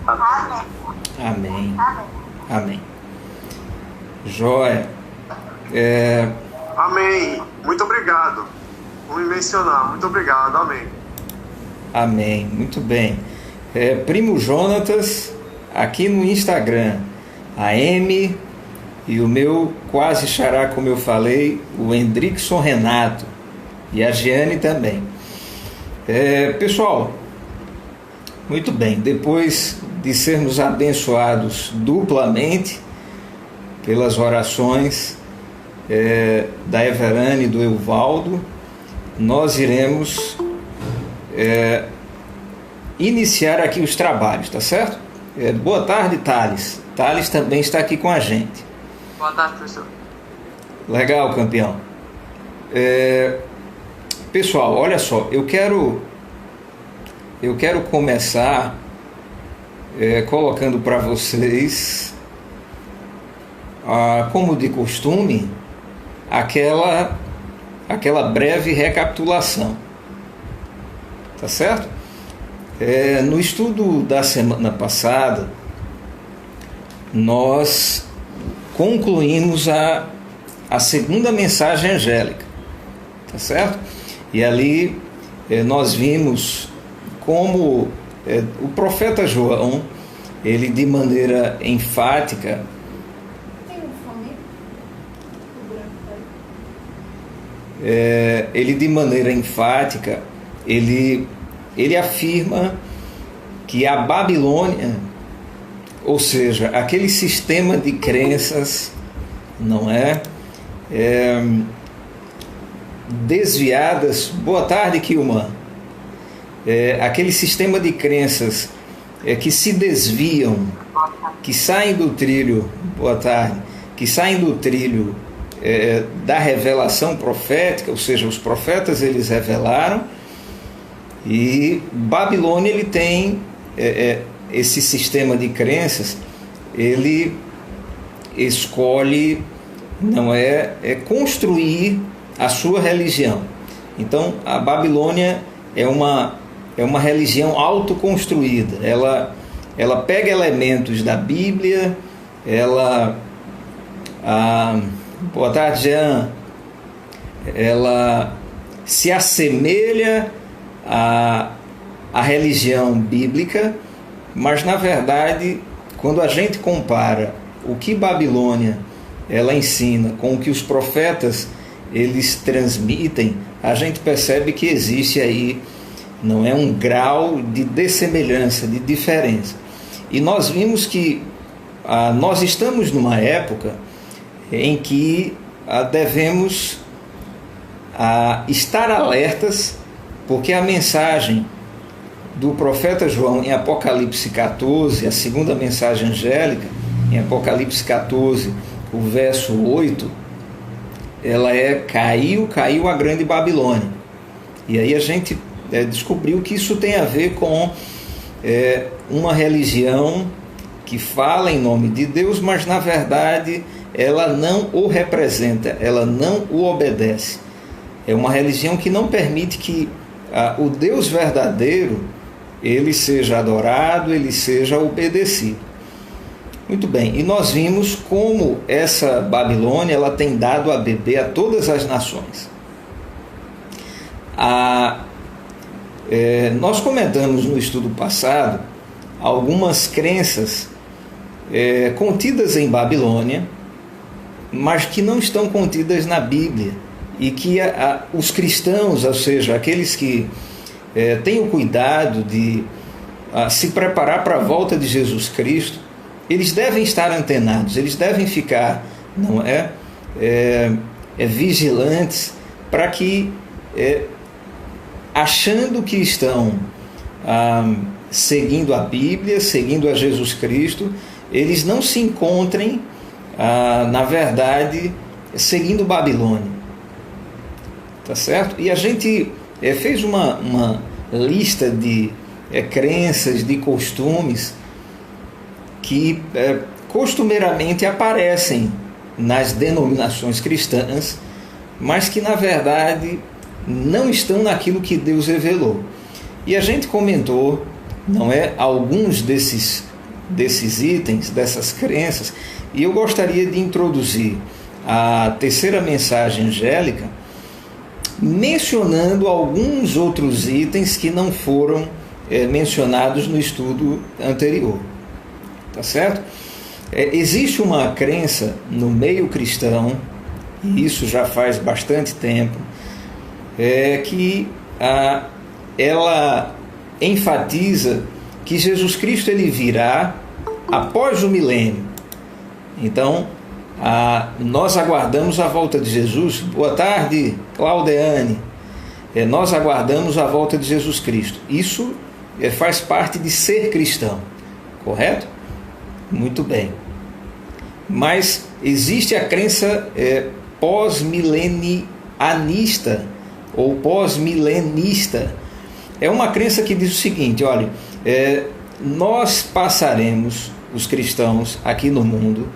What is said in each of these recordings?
Amém. Amém. Amém. Joia. Amém. Muito obrigado por me mencionar. Muito obrigado. Amém. Amém. Muito bem. Primo Jonatas, aqui no Instagram, a M e o meu quase xará, como eu falei, o Hendrickson Renato e a Giane também. Pessoal, muito bem, depois de sermos abençoados duplamente pelas orações da Everane e do Euvaldo, nós iremos iniciar aqui os trabalhos, tá certo? Boa tarde, Thales. Thales também está aqui com a gente. Boa tarde, professor. Legal, campeão. Pessoal, olha só, eu quero começar colocando para vocês, como de costume, aquela breve recapitulação, tá certo? No estudo da semana passada, nós concluímos a segunda mensagem angélica, tá certo? E ali nós vimos como o profeta João, ele de maneira enfática, ele afirma que a Babilônia, ou seja, aquele sistema de crenças, não desviadas. Boa tarde, Kilman. Aquele sistema de crenças que se desviam, que saem do trilho. Boa tarde. Que saem do trilho da revelação profética, ou seja, os profetas eles revelaram, e Babilônia ele tem esse sistema de crenças, ele escolhe construir a sua religião. Então a Babilônia é uma religião autoconstruída. Ela pega elementos da Bíblia, boa tarde, Jean, ela se assemelha à religião bíblica, mas na verdade, quando a gente compara o que Babilônia ela ensina com o que os profetas eles transmitem, a gente percebe que existe aí um grau de dessemelhança, de diferença. E nós vimos que nós estamos numa época em que devemos estar alertas, porque a mensagem do profeta João em Apocalipse 14, a segunda mensagem angélica, em Apocalipse 14, o verso 8, ela caiu a grande Babilônia. E aí a gente descobriu que isso tem a ver com uma religião que fala em nome de Deus, mas na verdade ela não o representa, ela não o obedece. É uma religião que não permite que o Deus verdadeiro ele seja adorado, ele seja obedecido. Muito bem, e nós vimos como essa Babilônia ela tem dado a beber a todas as nações. Nós comentamos no estudo passado algumas crenças contidas em Babilônia, mas que não estão contidas na Bíblia, e que os cristãos, ou seja, aqueles que têm o cuidado de se preparar para a volta de Jesus Cristo, eles devem estar antenados, eles devem ficar vigilantes, para que, achando que estão seguindo a Bíblia, seguindo a Jesus Cristo, eles não se encontrem, na verdade, seguindo Babilônia. Tá certo? E a gente fez uma lista de crenças, de costumes que costumeiramente aparecem nas denominações cristãs, mas que na verdade não estão naquilo que Deus revelou. E a gente comentou, alguns desses desses itens, dessas crenças, e eu gostaria de introduzir a terceira mensagem angélica, mencionando alguns outros itens que não foram mencionados no estudo anterior. Tá certo? Existe uma crença no meio cristão, e isso já faz bastante tempo, que ela enfatiza que Jesus Cristo ele virá após o milênio. Então, nós aguardamos a volta de Jesus. Boa tarde, Claudeane. Nós aguardamos a volta de Jesus Cristo. Isso faz parte de ser cristão, correto? Muito bem. Mas existe a crença pós-milenianista ou pós-milenista. É uma crença que diz o seguinte: olha, nós passaremos, os cristãos aqui no mundo,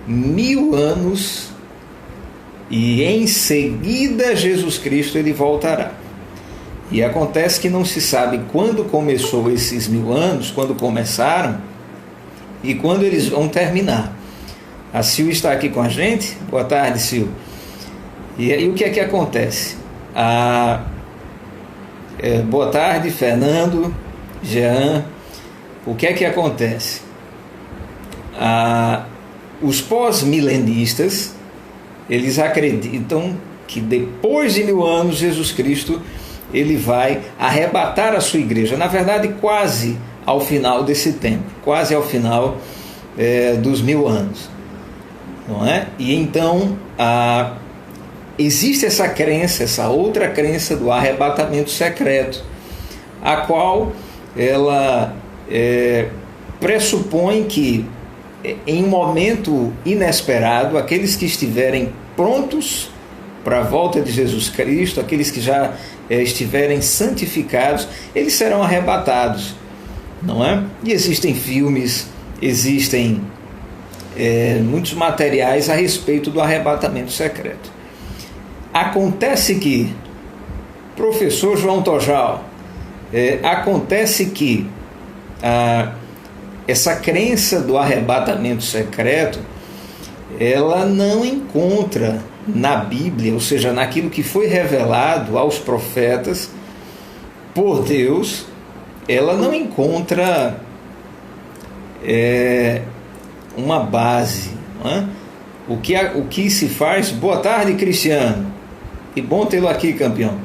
1000 anos e em seguida Jesus Cristo ele voltará. E acontece que não se sabe quando começou esses 1000 anos, quando começaram e quando eles vão terminar. A Sil está aqui com a gente. Boa tarde, Sil. E aí o que é que acontece? Boa tarde, Fernando, Jean. O que é que acontece? Os pós-milenistas, eles acreditam que depois de 1000 anos Jesus Cristo ele vai arrebatar a sua igreja. Na verdade, quase ao final desse tempo, quase ao final dos 1000 anos, não é? E então existe essa crença, essa outra crença do arrebatamento secreto, a qual ela pressupõe que em um momento inesperado, aqueles que estiverem prontos para a volta de Jesus Cristo, aqueles que já estiverem santificados, eles serão arrebatados, não é? E existem filmes, existem muitos materiais a respeito do arrebatamento secreto. Acontece que, professor João Tojal, acontece que essa crença do arrebatamento secreto, ela não encontra na Bíblia, ou seja, naquilo que foi revelado aos profetas por Deus, ela não encontra uma base, não é? O que se faz... Boa tarde, Cristiano, e bom tê-lo aqui, campeão.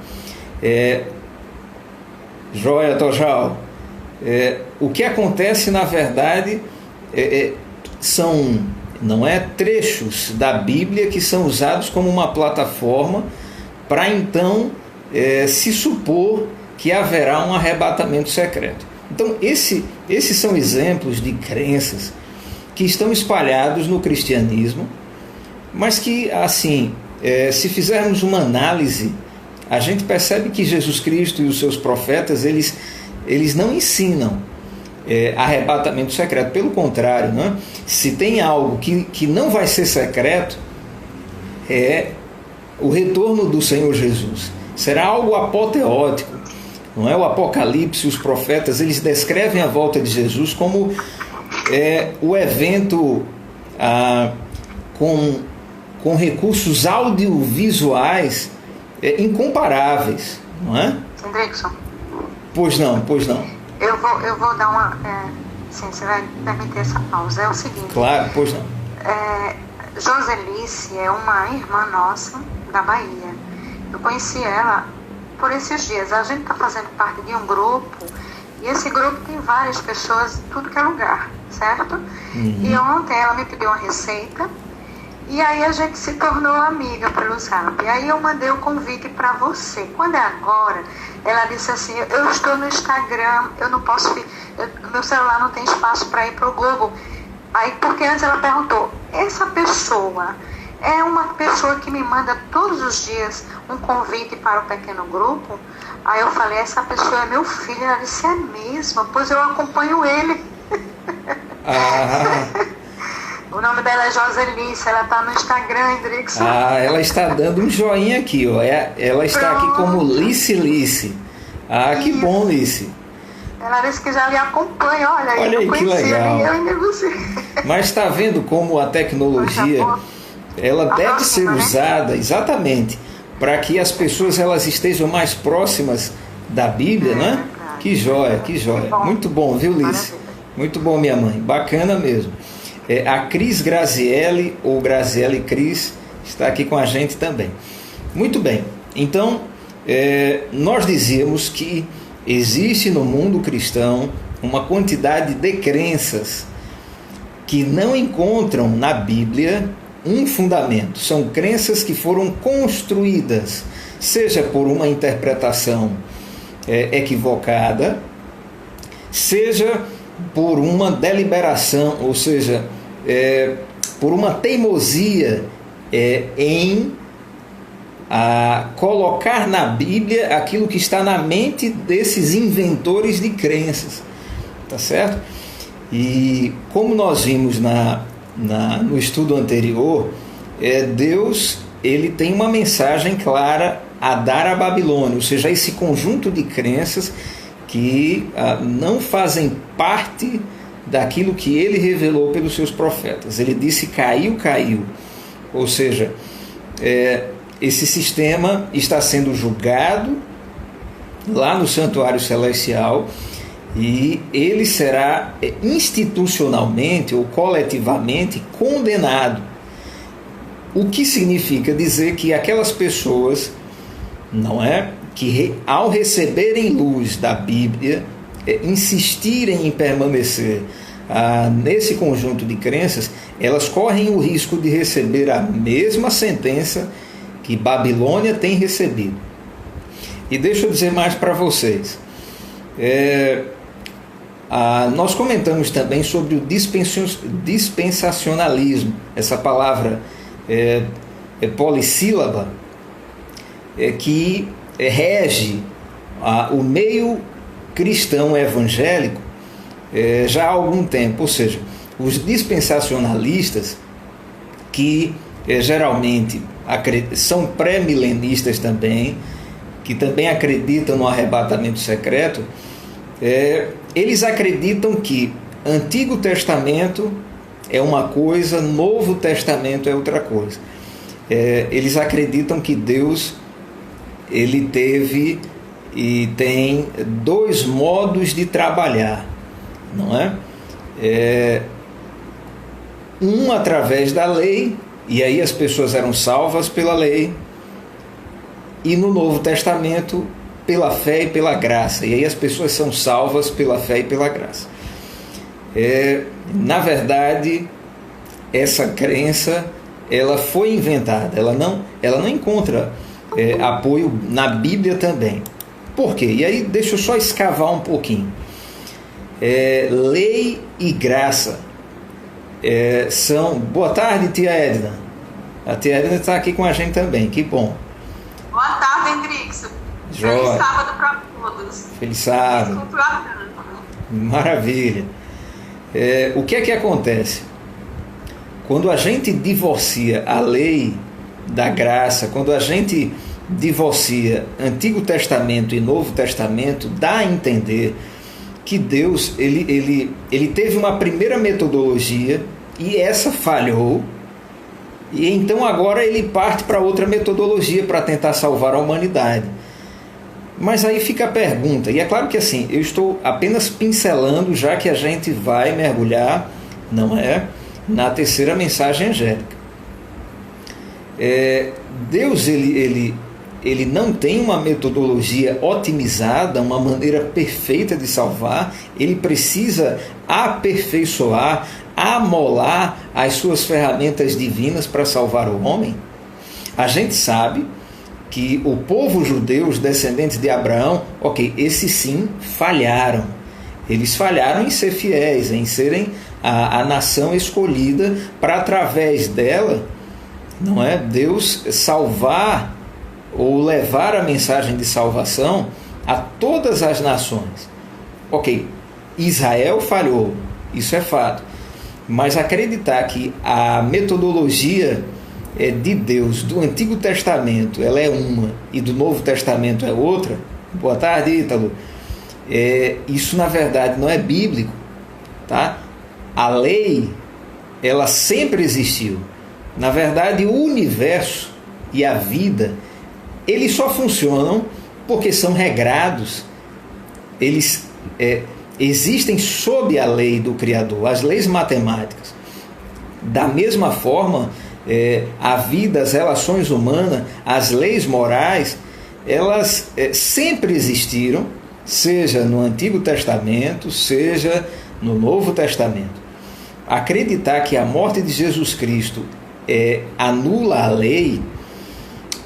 Joia, Tojal. O que acontece, na verdade, são, não é, trechos da Bíblia que são usados como uma plataforma para então se supor que haverá um arrebatamento secreto. Então, esses são exemplos de crenças que estão espalhados no cristianismo, mas que, assim, se fizermos uma análise, a gente percebe que Jesus Cristo e os seus profetas, eles não ensinam arrebatamento secreto. Pelo contrário, né? Se tem algo que não vai ser secreto, é o retorno do Senhor Jesus. Será algo apoteótico, não é? O Apocalipse, os profetas, eles descrevem a volta de Jesus como o evento com recursos audiovisuais incomparáveis, não é? Hendrickson. Pois não. Eu vou dar uma... sim, você vai permitir essa pausa. É o seguinte... Claro, pois não. Joselice é uma irmã nossa da Bahia. Eu conheci ela por esses dias. A gente está fazendo parte de um grupo, e esse grupo tem várias pessoas de tudo que é lugar, certo? Uhum. E ontem ela me pediu uma receita, e aí a gente se tornou amiga pelo Zap. E aí eu mandei o convite para você. Quando é agora, ela disse assim: eu estou no Instagram, eu não posso... meu celular não tem espaço para ir para o Google. Aí, porque antes ela perguntou: essa pessoa é uma pessoa que me manda todos os dias um convite para o pequeno grupo? Aí eu falei: essa pessoa é meu filho. Ela disse: é mesmo? Pois eu acompanho ele. O nome dela é Joselice, ela está no Instagram, Hendrickson. Ela está dando um joinha aqui, ó. Ela está aqui como Lice. Que bom, Lice. Ela disse que já lhe acompanha, olha Olha eu aí, não que conhecia, legal. nem eu nem você. Mas está vendo como a tecnologia, ela deve ser usada exatamente para que as pessoas elas estejam mais próximas da Bíblia, né? Que joia, que joia. Muito bom, viu, Liz? Muito bom, minha mãe. Bacana mesmo. A Cris Graziele, ou Graziele Cris, está aqui com a gente também. Muito bem. Então, nós dizíamos que existe no mundo cristão uma quantidade de crenças que não encontram na Bíblia um fundamento. São crenças que foram construídas, seja por uma interpretação equivocada, seja por uma deliberação, ou seja, por uma teimosia em colocar na Bíblia aquilo que está na mente desses inventores de crenças, tá certo? E como nós vimos no estudo anterior, Deus ele tem uma mensagem clara a dar à Babilônia, ou seja, esse conjunto de crenças que não fazem parte daquilo que ele revelou pelos seus profetas. Ele disse caiu, ou seja, esse sistema está sendo julgado lá no santuário celestial e ele será institucionalmente ou coletivamente condenado. O que significa dizer que aquelas pessoas, não é, que ao receberem luz da Bíblia, insistirem em permanecer nesse conjunto de crenças, elas correm o risco de receber a mesma sentença que Babilônia tem recebido. E deixa eu dizer mais para vocês. Nós comentamos também sobre o dispensacionalismo. Essa palavra é polissílaba, que rege o meio cristão evangélico já há algum tempo. Ou seja, os dispensacionalistas, que geralmente são pré-milenistas também, que também acreditam no arrebatamento secreto, eles acreditam que Antigo Testamento é uma coisa, Novo Testamento é outra coisa. Eles acreditam que Deus ele teve e tem dois modos de trabalhar, não é? Um através da lei, e aí as pessoas eram salvas pela lei, e no Novo Testamento pela fé e pela graça, e aí as pessoas são salvas pela fé e pela graça. Na verdade, essa crença ela foi inventada, ela não encontra apoio na Bíblia também. Por quê? E aí deixa eu só escavar um pouquinho. Lei e graça são... Boa tarde, tia Edna. A tia Edna está aqui com a gente também, que bom. Boa tarde, Hendrix. Feliz sábado para todos. Feliz sábado. Maravilha. O que é que acontece? Quando a gente divorcia a lei da graça, quando a gente divorcia Antigo Testamento e Novo Testamento, dá a entender que Deus ele teve uma primeira metodologia e essa falhou, e então agora ele parte para outra metodologia para tentar salvar a humanidade. Mas aí fica a pergunta, e é claro que assim, eu estou apenas pincelando, já que a gente vai mergulhar, não é, na terceira mensagem angélica. Deus ele não tem uma metodologia otimizada, uma maneira perfeita de salvar. Ele precisa aperfeiçoar, amolar as suas ferramentas divinas para salvar o homem. A gente sabe que o povo judeu, os descendentes de Abraão, esses sim falharam. Eles falharam em ser fiéis, em serem a nação escolhida para, através dela, não é, Deus salvar ou levar a mensagem de salvação a todas as nações. Israel falhou, isso é fato. Mas acreditar que a metodologia de Deus do Antigo Testamento ela é uma e do Novo Testamento é outra. Boa tarde, Ítalo. isso na verdade não é bíblico, tá? A lei, ela sempre existiu. Na verdade, o universo e a vida, eles só funcionam porque são regrados. Eles existem sob a lei do Criador, as leis matemáticas. Da mesma forma, a vida, as relações humanas, as leis morais, elas sempre existiram, seja no Antigo Testamento, seja no Novo Testamento. Acreditar que a morte de Jesus Cristo anula a lei,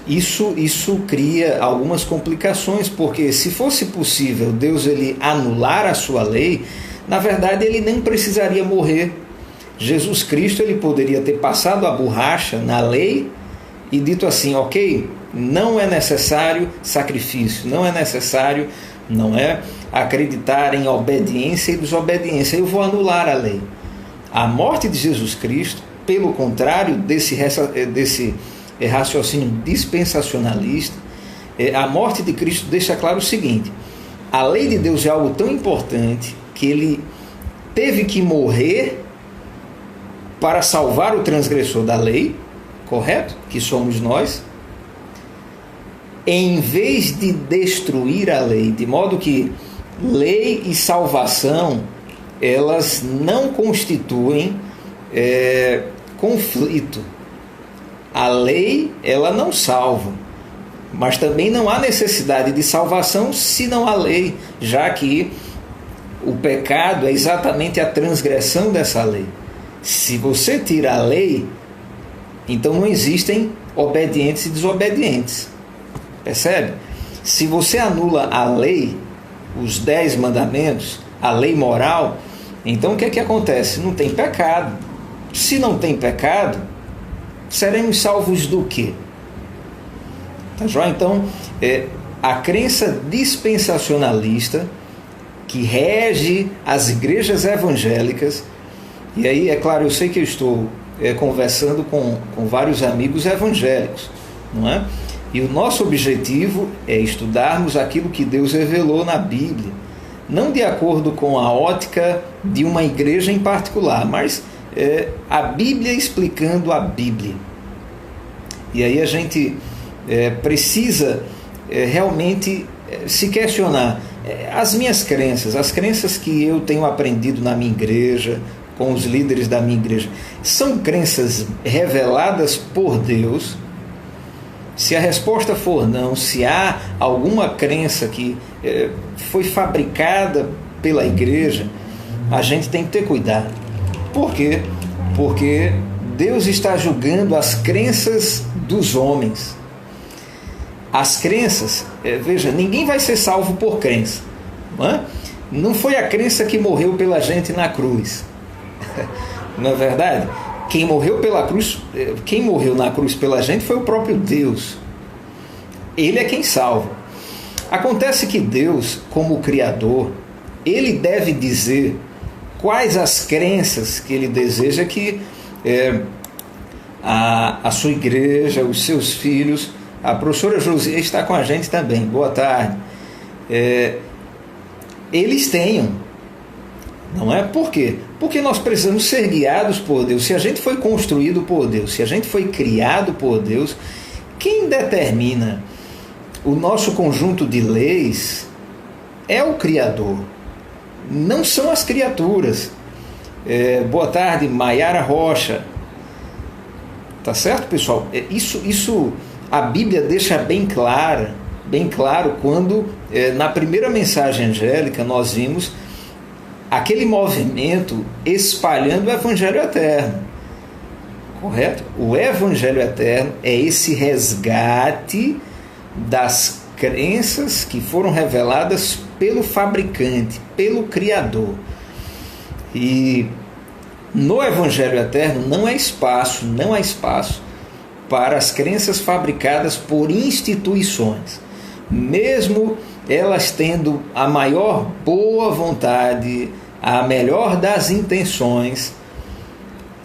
isso cria algumas complicações, porque se fosse possível Deus ele anular a sua lei, na verdade ele nem precisaria morrer. Jesus Cristo ele poderia ter passado a borracha na lei e dito assim, ok, não é necessário sacrifício, não é acreditar em obediência e desobediência, eu vou anular a lei. A morte de Jesus Cristo, pelo contrário desse raciocínio dispensacionalista, a morte de Cristo deixa claro o seguinte: a lei de Deus é algo tão importante que ele teve que morrer para salvar o transgressor da lei, correto? Que somos nós, em vez de destruir a lei, de modo que lei e salvação, elas não constituem conflito. A lei, ela não salva, mas também não há necessidade de salvação se não há lei, já que o pecado é exatamente a transgressão dessa lei. Se você tira a lei, então não existem obedientes e desobedientes. Percebe? Se você anula a lei, os 10 mandamentos, a lei moral, então o que é que acontece? Não tem pecado. Se não tem pecado, seremos salvos do quê? Tá joia? Então, a crença dispensacionalista que rege as igrejas evangélicas, e aí, é claro, eu sei que eu estou conversando com vários amigos evangélicos, não é? E o nosso objetivo é estudarmos aquilo que Deus revelou na Bíblia, não de acordo com a ótica de uma igreja em particular, mas a Bíblia explicando a Bíblia. E aí a gente precisa realmente se questionar. As minhas crenças, as crenças que eu tenho aprendido na minha igreja, com os líderes da minha igreja, são crenças reveladas por Deus? Se a resposta for não, se há alguma crença que foi fabricada pela igreja, a gente tem que ter cuidado. Por quê? Porque Deus está julgando as crenças dos homens. As crenças, veja, ninguém vai ser salvo por crença. Não foi a crença que morreu pela gente na cruz. Não é verdade? Quem morreu na cruz pela gente foi o próprio Deus. Ele é quem salva. Acontece que Deus, como Criador, ele deve dizer quais as crenças que ele deseja que a sua igreja, os seus filhos, a professora Josia está com a gente também, boa tarde, eles tenham. Não é? Por quê? Porque nós precisamos ser guiados por Deus. Se a gente foi construído por Deus, se a gente foi criado por Deus, quem determina o nosso conjunto de leis é o Criador, não são as criaturas. Boa tarde, Maiara Rocha. Tá certo, pessoal? Isso a Bíblia deixa bem claro quando na primeira mensagem angélica nós vimos aquele movimento espalhando o Evangelho Eterno, correto? O Evangelho Eterno é esse resgate das crenças que foram reveladas pelo fabricante, pelo Criador. E no Evangelho Eterno não há espaço para as crenças fabricadas por instituições, mesmo elas tendo a maior boa vontade, a melhor das intenções.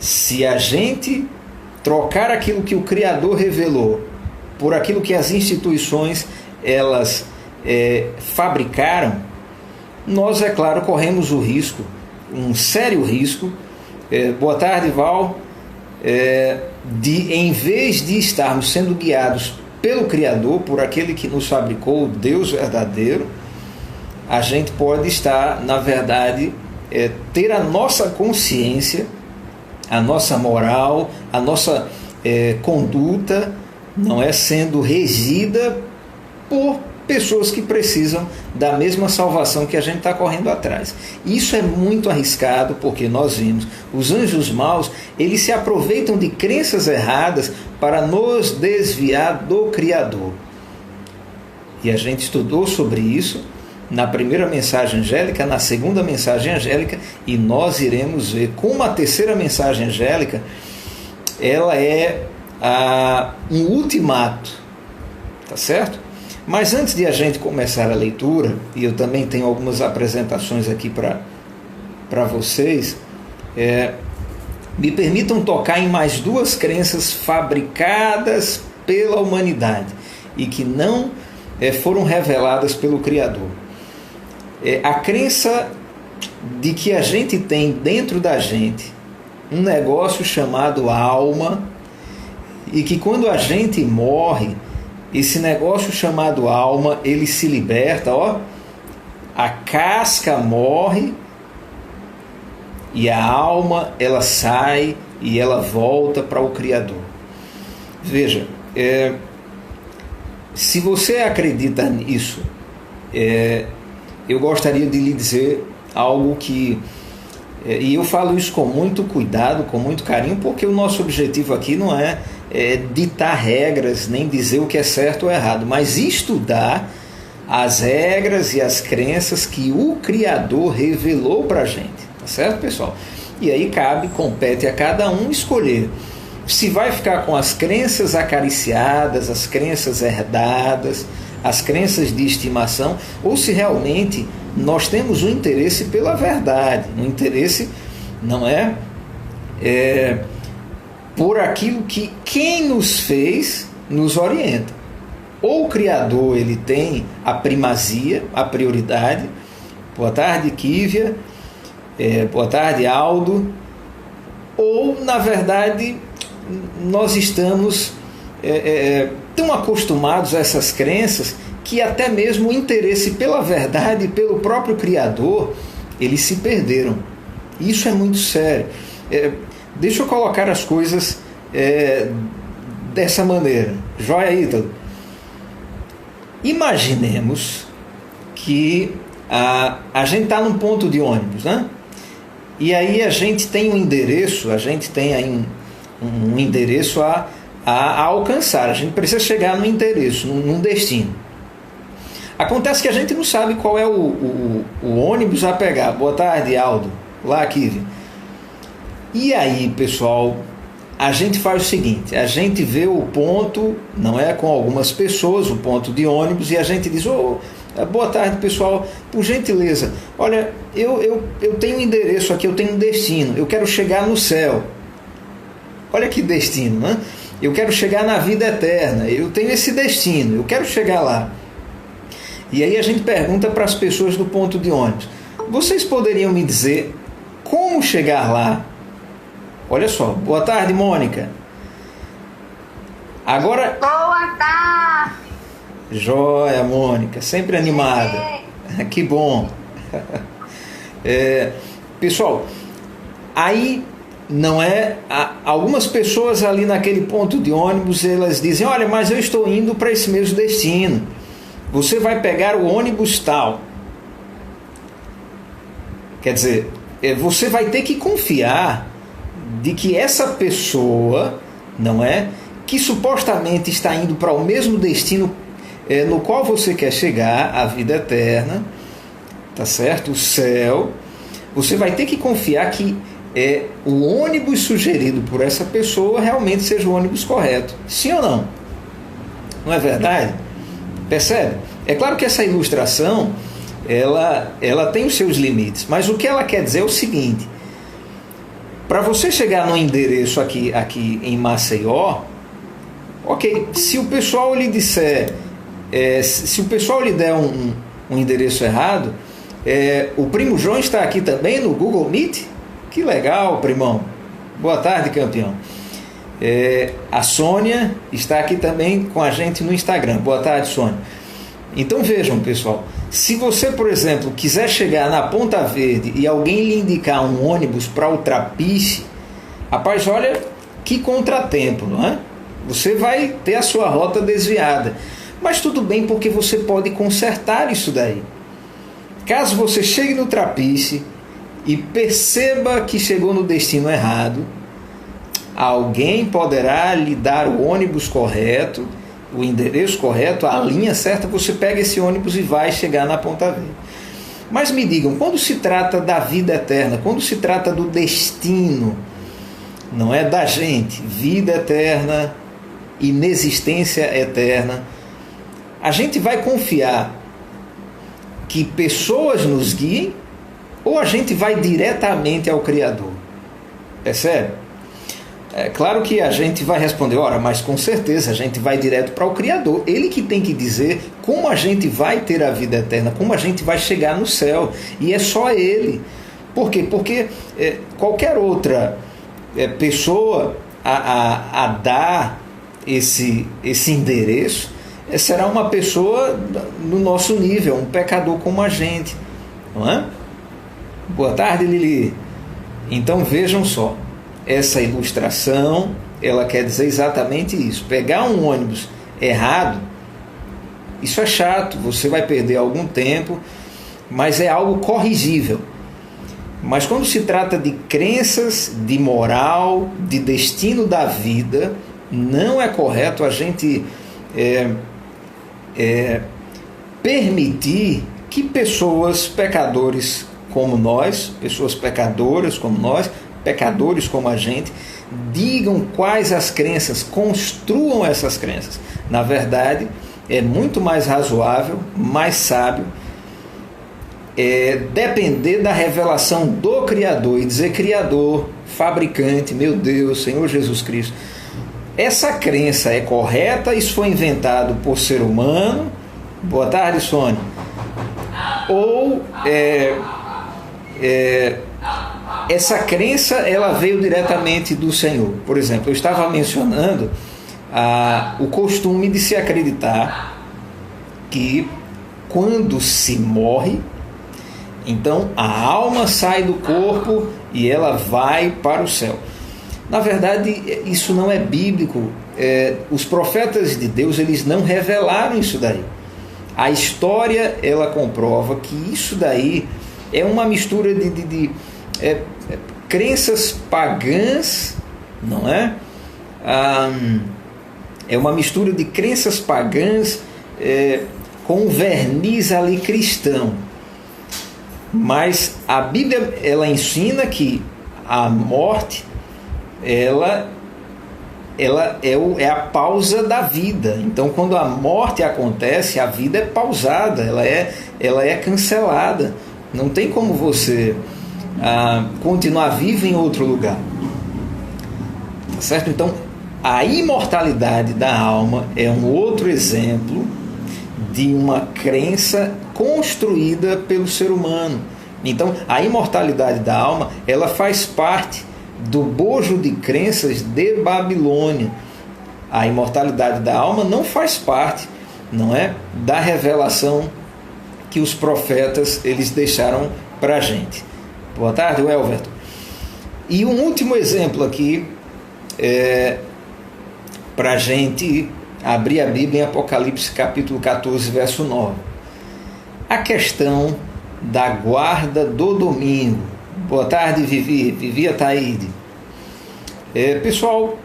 Se a gente trocar aquilo que o Criador revelou por aquilo que as instituições elas fabricaram, nós, é claro, corremos o risco, um sério risco. Boa tarde, Val. Em vez de estarmos sendo guiados pelo Criador, por aquele que nos fabricou, o Deus verdadeiro, a gente pode estar, na verdade, ter a nossa consciência, a nossa moral, a nossa conduta, não é, sendo regida por pessoas que precisam da mesma salvação que a gente está correndo atrás. Isso é muito arriscado, porque nós vimos, os anjos maus, eles se aproveitam de crenças erradas para nos desviar do Criador. E a gente estudou sobre isso na primeira mensagem angélica, na segunda mensagem angélica, e nós iremos ver como a terceira mensagem angélica, ela é um ultimato, tá certo? Mas antes de a gente começar a leitura, e eu também tenho algumas apresentações aqui para vocês, me permitam tocar em mais duas crenças fabricadas pela humanidade e que não foram reveladas pelo Criador. A crença de que a gente tem dentro da gente um negócio chamado alma, e que quando a gente morre, esse negócio chamado alma, ele se liberta, a casca morre e a alma, ela sai e ela volta para o Criador. Veja, se você acredita nisso, eu gostaria de lhe dizer algo que, e eu falo isso com muito cuidado, com muito carinho, porque o nosso objetivo aqui não é ditar regras, nem dizer o que é certo ou errado, mas estudar as regras e as crenças que o Criador revelou para a gente, tá certo, pessoal? E aí compete a cada um escolher se vai ficar com as crenças acariciadas, as crenças herdadas, as crenças de estimação, ou se realmente nós temos um interesse pela verdade, um interesse, não é por aquilo que quem nos fez nos orienta. Ou o Criador, ele tem a primazia, a prioridade. Boa tarde, Kívia. Boa tarde, Aldo. Ou, na verdade, nós estamos tão acostumados a essas crenças que até mesmo o interesse pela verdade e pelo próprio Criador, eles se perderam. Isso é muito sério. Deixa eu colocar as coisas dessa maneira. Joia, Ítalo? Imaginemos que a gente está num ponto de ônibus, né? E aí a gente tem um endereço, a gente tem aí um endereço a alcançar. A gente precisa chegar num endereço, num destino. Acontece que a gente não sabe qual é o ônibus a pegar. Boa tarde, Aldo. Lá, Kívia. E aí, pessoal, a gente faz o seguinte, a gente vê o ponto, não é, com algumas pessoas, o ponto de ônibus, e a gente diz, boa tarde, pessoal, por gentileza, olha, eu tenho um endereço aqui, eu tenho um destino, eu quero chegar no céu. Olha que destino, né? Eu quero chegar na vida eterna, eu tenho esse destino, eu quero chegar lá. E aí a gente pergunta para as pessoas do ponto de ônibus, vocês poderiam me dizer como chegar lá? Olha só, boa tarde, Mônica. Agora... Boa tarde. Joia, Mônica, sempre animada. Que bom. Pessoal, aí não é... Algumas pessoas ali naquele ponto de ônibus, elas dizem, olha, mas eu estou indo para esse mesmo destino. Você vai pegar o ônibus tal. Quer dizer, você vai ter que confiar de que essa pessoa, não é, que supostamente está indo para o mesmo destino no qual você quer chegar, a vida eterna, tá certo? O céu, você vai ter que confiar que o ônibus sugerido por essa pessoa realmente seja o ônibus correto. Sim ou não? Não é verdade? Percebe? É claro que essa ilustração ela tem os seus limites, mas o que ela quer dizer é o seguinte: para você chegar no endereço aqui em Maceió, ok, se o pessoal lhe disser, se o pessoal lhe der um endereço errado, O primo João está aqui também no Google Meet. Que legal, primão. Boa tarde, campeão. A Sônia está aqui também com a gente no Instagram. Boa tarde, Sônia. Então vejam, pessoal, se você, por exemplo, quiser chegar na Ponta Verde e alguém lhe indicar um ônibus para o Trapiche, rapaz, olha que contratempo, não é? Você vai ter a sua rota desviada. Mas tudo bem, porque você pode consertar isso daí. Caso você chegue no Trapiche e perceba que chegou no destino errado, alguém poderá lhe dar o ônibus correto, o endereço correto, a linha certa, você pega esse ônibus e vai chegar na Ponta Verde. Mas me digam, quando se trata da vida eterna, quando se trata do destino, não é da gente, vida eterna, inexistência eterna, a gente vai confiar que pessoas nos guiem ou a gente vai diretamente ao Criador? Percebe? É claro que a gente vai responder, ora, mas com certeza a gente vai direto para o Criador. Ele que tem que dizer como a gente vai ter a vida eterna, como a gente vai chegar no céu. E é só Ele. Por quê? Porque qualquer outra pessoa a dar esse endereço será uma pessoa no nosso nível, um pecador como a gente. Não é? Boa tarde, Lili. Então vejam só. Essa ilustração, ela quer dizer exatamente isso. Pegar um ônibus errado, isso é chato, você vai perder algum tempo, mas é algo corrigível. Mas quando se trata de crenças, de moral, de destino da vida, não é correto a gente permitir que pessoas pecadores como nós, pessoas pecadoras como nós, pecadores como a gente, digam quais as crenças, construam essas crenças. Na verdade, é muito mais razoável, mais sábio, depender da revelação do Criador e dizer: Criador, fabricante, meu Deus, Senhor Jesus Cristo, essa crença é correta, isso foi inventado por ser humano. Boa tarde, Sônia. Ou essa crença ela veio diretamente do Senhor. Por exemplo, eu estava mencionando o costume de se acreditar que quando se morre, então a alma sai do corpo e ela vai para o céu. Na verdade, isso não é bíblico. Os profetas de Deus, eles não revelaram isso daí. A história, ela comprova que isso daí é uma mistura de crenças pagãs, não é? É uma mistura de crenças pagãs com um verniz ali cristão. Mas a Bíblia, ela ensina que a morte, ela é a pausa da vida. Então, quando a morte acontece, a vida é pausada, ela é cancelada. Não tem como você continuar vivo em outro lugar. Tá certo? Então, a imortalidade da alma é um outro exemplo de uma crença construída pelo ser humano. Então, a imortalidade da alma, ela faz parte do bojo de crenças de Babilônia. A imortalidade da alma não faz parte, não é, da revelação que os profetas eles deixaram para a gente. Boa tarde, Elverton. E um último exemplo aqui, para a gente abrir a Bíblia em Apocalipse capítulo 14, verso 9. A questão da guarda do domingo. Boa tarde, Vivi Ataíde. Pessoal,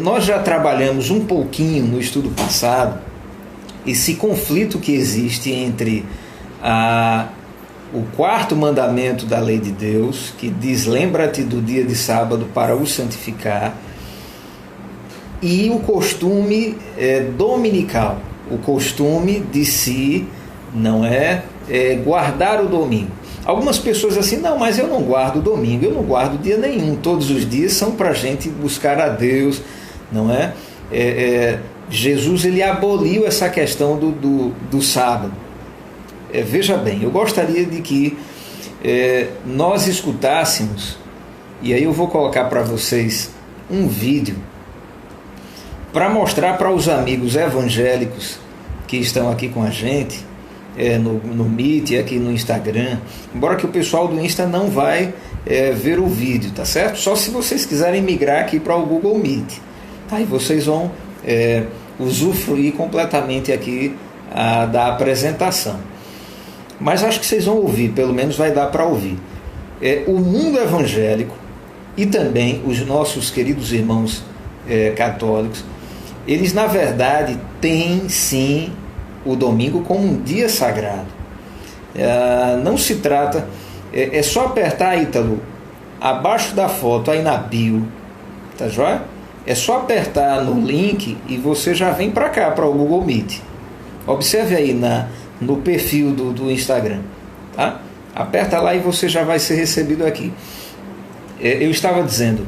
nós já trabalhamos um pouquinho no estudo passado esse conflito que existe entre o quarto mandamento da lei de Deus, que diz: lembra-te do dia de sábado para o santificar, e o costume dominical, o costume de se, não guardar o domingo. Algumas pessoas assim: não, mas eu não guardo o domingo, eu não guardo dia nenhum, todos os dias são para a gente buscar a Deus, não é? Jesus, ele aboliu essa questão do sábado. veja bem, eu gostaria de que nós escutássemos, e aí eu vou colocar para vocês um vídeo para mostrar para os amigos evangélicos que estão aqui com a gente, no Meet e aqui no Instagram, embora que o pessoal do Insta não vai ver o vídeo, tá certo? Só se vocês quiserem migrar aqui para o Google Meet, aí vocês vão usufruir completamente aqui da apresentação. Mas acho que vocês vão ouvir, pelo menos vai dar para ouvir. O mundo evangélico e também os nossos queridos irmãos católicos, eles na verdade têm sim o domingo como um dia sagrado. Não se trata, é só apertar, Ítalo, abaixo da foto, aí na bio, tá joia? É só apertar no link e você já vem para cá, para o Google Meet. Observe aí no perfil do Instagram, tá? Aperta lá e você já vai ser recebido aqui. Eu estava dizendo,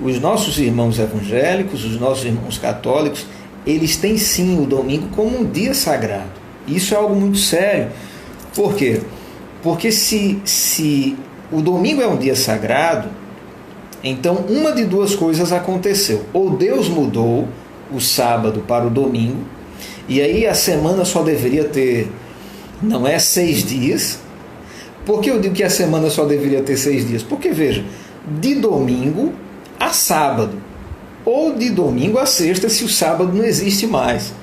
os nossos irmãos evangélicos, os nossos irmãos católicos, eles têm sim o domingo como um dia sagrado. Isso é algo muito sério. Por quê? Porque se o domingo é um dia sagrado, então uma de duas coisas aconteceu. Ou Deus mudou o sábado para o domingo, e aí a semana só deveria ter, não 6 dias. Por que eu digo que a semana só deveria ter 6 dias? Porque, veja, de domingo a sábado, ou de domingo a sexta, se o sábado não existe mais.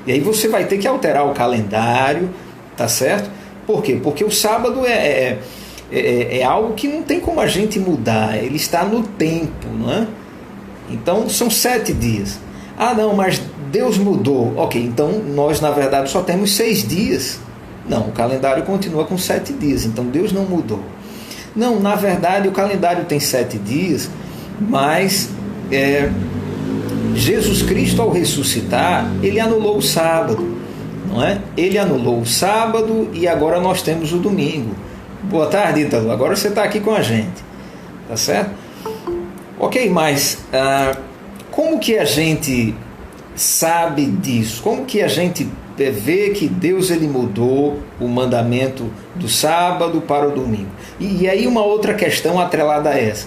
E aí você vai ter que alterar o calendário, tá certo? Por quê? Porque o sábado é algo que não tem como a gente mudar, ele está no tempo, não é? Então são 7 dias. Ah, não, mas Deus mudou. Ok, então nós na verdade só temos 6 dias. Não, o calendário continua com 7 dias, então Deus não mudou. Não, na verdade o calendário tem 7 dias, mas Jesus Cristo, ao ressuscitar, ele anulou o sábado, não é? Ele anulou o sábado e agora nós temos o domingo. Boa tarde, Ítalo, agora você está aqui com a gente, tá certo? Ok, mas como que a gente sabe disso? Como que a gente vê que Deus ele mudou o mandamento do sábado para o domingo? E aí uma outra questão atrelada a essa.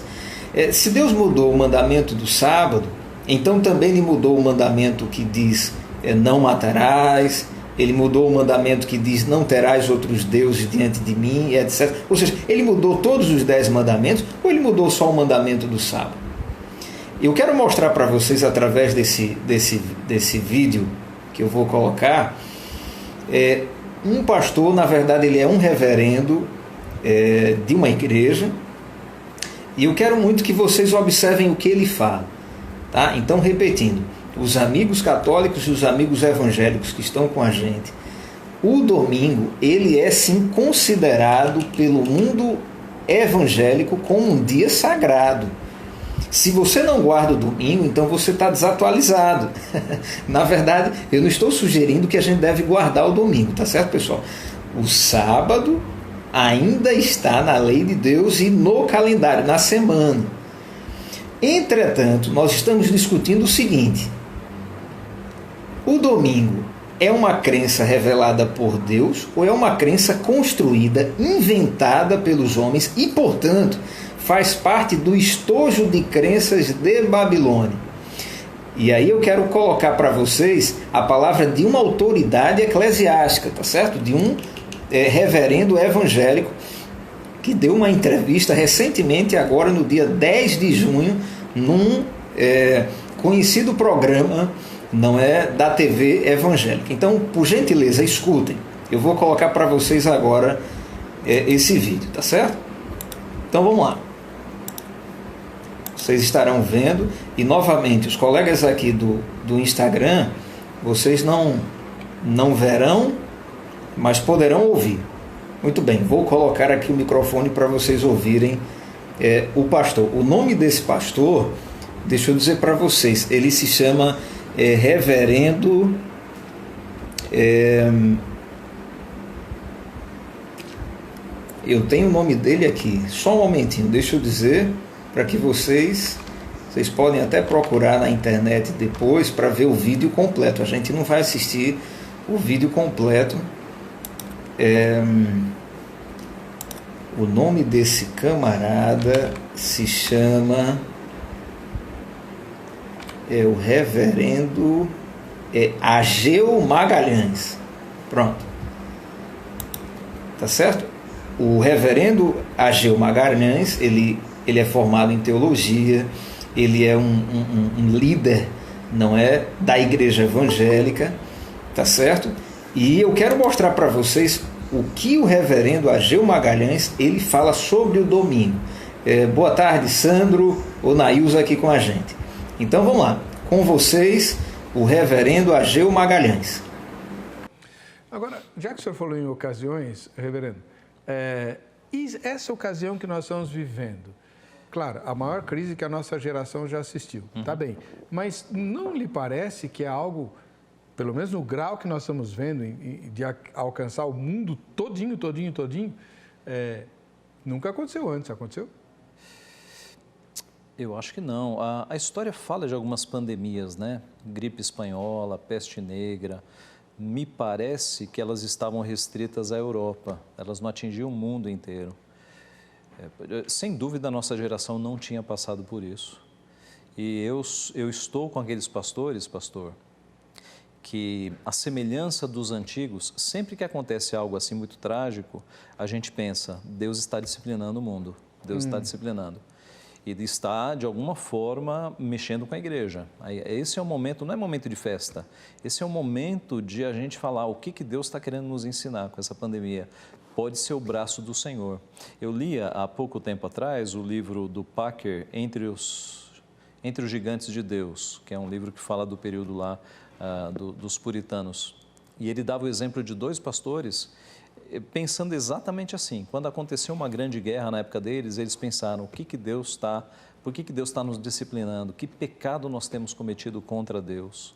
Se Deus mudou o mandamento do sábado, então também ele mudou o mandamento que diz não matarás, ele mudou o mandamento que diz não terás outros deuses diante de mim, etc. Ou seja, ele mudou todos os 10 mandamentos ou ele mudou só o mandamento do sábado? Eu quero mostrar para vocês através desse vídeo que eu vou colocar, um pastor, na verdade ele é um reverendo de uma igreja, e eu quero muito que vocês observem o que ele fala, tá? Então, repetindo, os amigos católicos e os amigos evangélicos que estão com a gente, o domingo ele é sim considerado pelo mundo evangélico como um dia sagrado. Se você não guarda o domingo, então você está desatualizado. Na verdade, eu não estou sugerindo que a gente deve guardar o domingo, tá certo, pessoal? O sábado ainda está na lei de Deus e no calendário, na semana. Entretanto, nós estamos discutindo o seguinte: o domingo é uma crença revelada por Deus ou é uma crença construída, inventada pelos homens e, portanto, faz parte do estojo de crenças de Babilônia? E aí eu quero colocar para vocês a palavra de uma autoridade eclesiástica, tá certo? De um reverendo evangélico que deu uma entrevista recentemente, agora no dia 10 de junho, num conhecido programa, não é, da TV evangélica. Então, por gentileza, escutem. Eu vou colocar para vocês agora esse vídeo, tá certo? Então vamos lá. Vocês estarão vendo, e novamente os colegas aqui do Instagram, vocês não verão, mas poderão ouvir. Muito bem, vou colocar aqui o microfone para vocês ouvirem o pastor. O nome desse pastor, deixa eu dizer para vocês, ele se chama Reverendo eu tenho o nome dele aqui, só um momentinho, deixa eu dizer, para que vocês podem até procurar na internet depois para ver o vídeo completo. A gente não vai assistir o vídeo completo O nome desse camarada se chama... o reverendo Ageu Magalhães. Pronto. Tá certo? O reverendo Ageu Magalhães, ele é formado em teologia, ele é um líder, não é, da igreja evangélica, tá certo? E eu quero mostrar para vocês o que o reverendo Ageu Magalhães, ele fala sobre o domingo. Boa tarde, Sandro, o Nailza aqui com a gente. Então vamos lá, com vocês, o reverendo Ageu Magalhães. Agora, já que o senhor falou em ocasiões, reverendo, e essa ocasião que nós estamos vivendo, claro, a maior crise que a nossa geração já assistiu, tá bem, mas não lhe parece que é algo, pelo menos no grau que nós estamos vendo, de alcançar o mundo todinho, nunca aconteceu antes, aconteceu? Eu acho que não. A história fala de algumas pandemias, né? Gripe espanhola, peste negra. Me parece que elas estavam restritas à Europa. Elas não atingiam o mundo inteiro. Sem dúvida, a nossa geração não tinha passado por isso. E eu estou com aqueles pastores, pastor, que a semelhança dos antigos, sempre que acontece algo assim muito trágico, a gente pensa, Deus está disciplinando o mundo. Deus está disciplinando. E está, de alguma forma, mexendo com a igreja. Esse é um momento, não é momento de festa, esse é um momento de a gente falar o que Deus está querendo nos ensinar com essa pandemia. Pode ser o braço do Senhor. Eu lia há pouco tempo atrás o livro do Packer, Entre os Gigantes de Deus, que é um livro que fala do período lá dos puritanos. E ele dava o exemplo de dois pastores pensando exatamente assim. Quando aconteceu uma grande guerra na época deles, eles pensaram, por que Deus está nos disciplinando? Que pecado nós temos cometido contra Deus?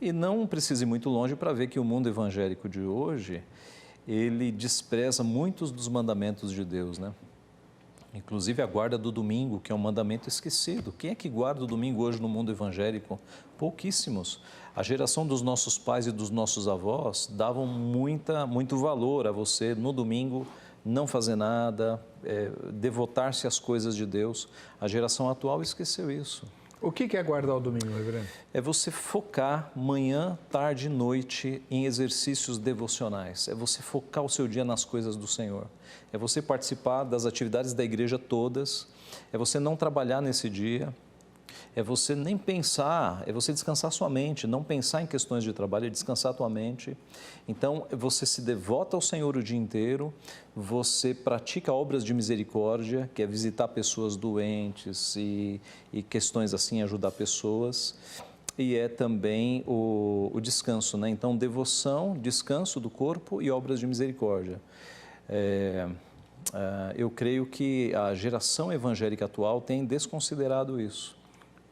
E não precisa ir muito longe para ver que o mundo evangélico de hoje, ele despreza muitos dos mandamentos de Deus, né? Inclusive a guarda do domingo, que é um mandamento esquecido. Quem é que guarda o domingo hoje no mundo evangélico? Pouquíssimos. A geração dos nossos pais e dos nossos avós davam muito valor a você, no domingo, não fazer nada, devotar-se às coisas de Deus. A geração atual esqueceu isso. O que é guardar o domingo, reverendo? É você focar manhã, tarde e noite em exercícios devocionais. É você focar o seu dia nas coisas do Senhor. É você participar das atividades da igreja todas. É você não trabalhar nesse dia. É você nem pensar, é você descansar sua mente, não pensar em questões de trabalho, é descansar tua mente. Então, você se devota ao Senhor o dia inteiro, você pratica obras de misericórdia, que é visitar pessoas doentes e questões assim, ajudar pessoas. E é também o descanso, né? Então, devoção, descanso do corpo e obras de misericórdia. Eu creio que a geração evangélica atual tem desconsiderado isso.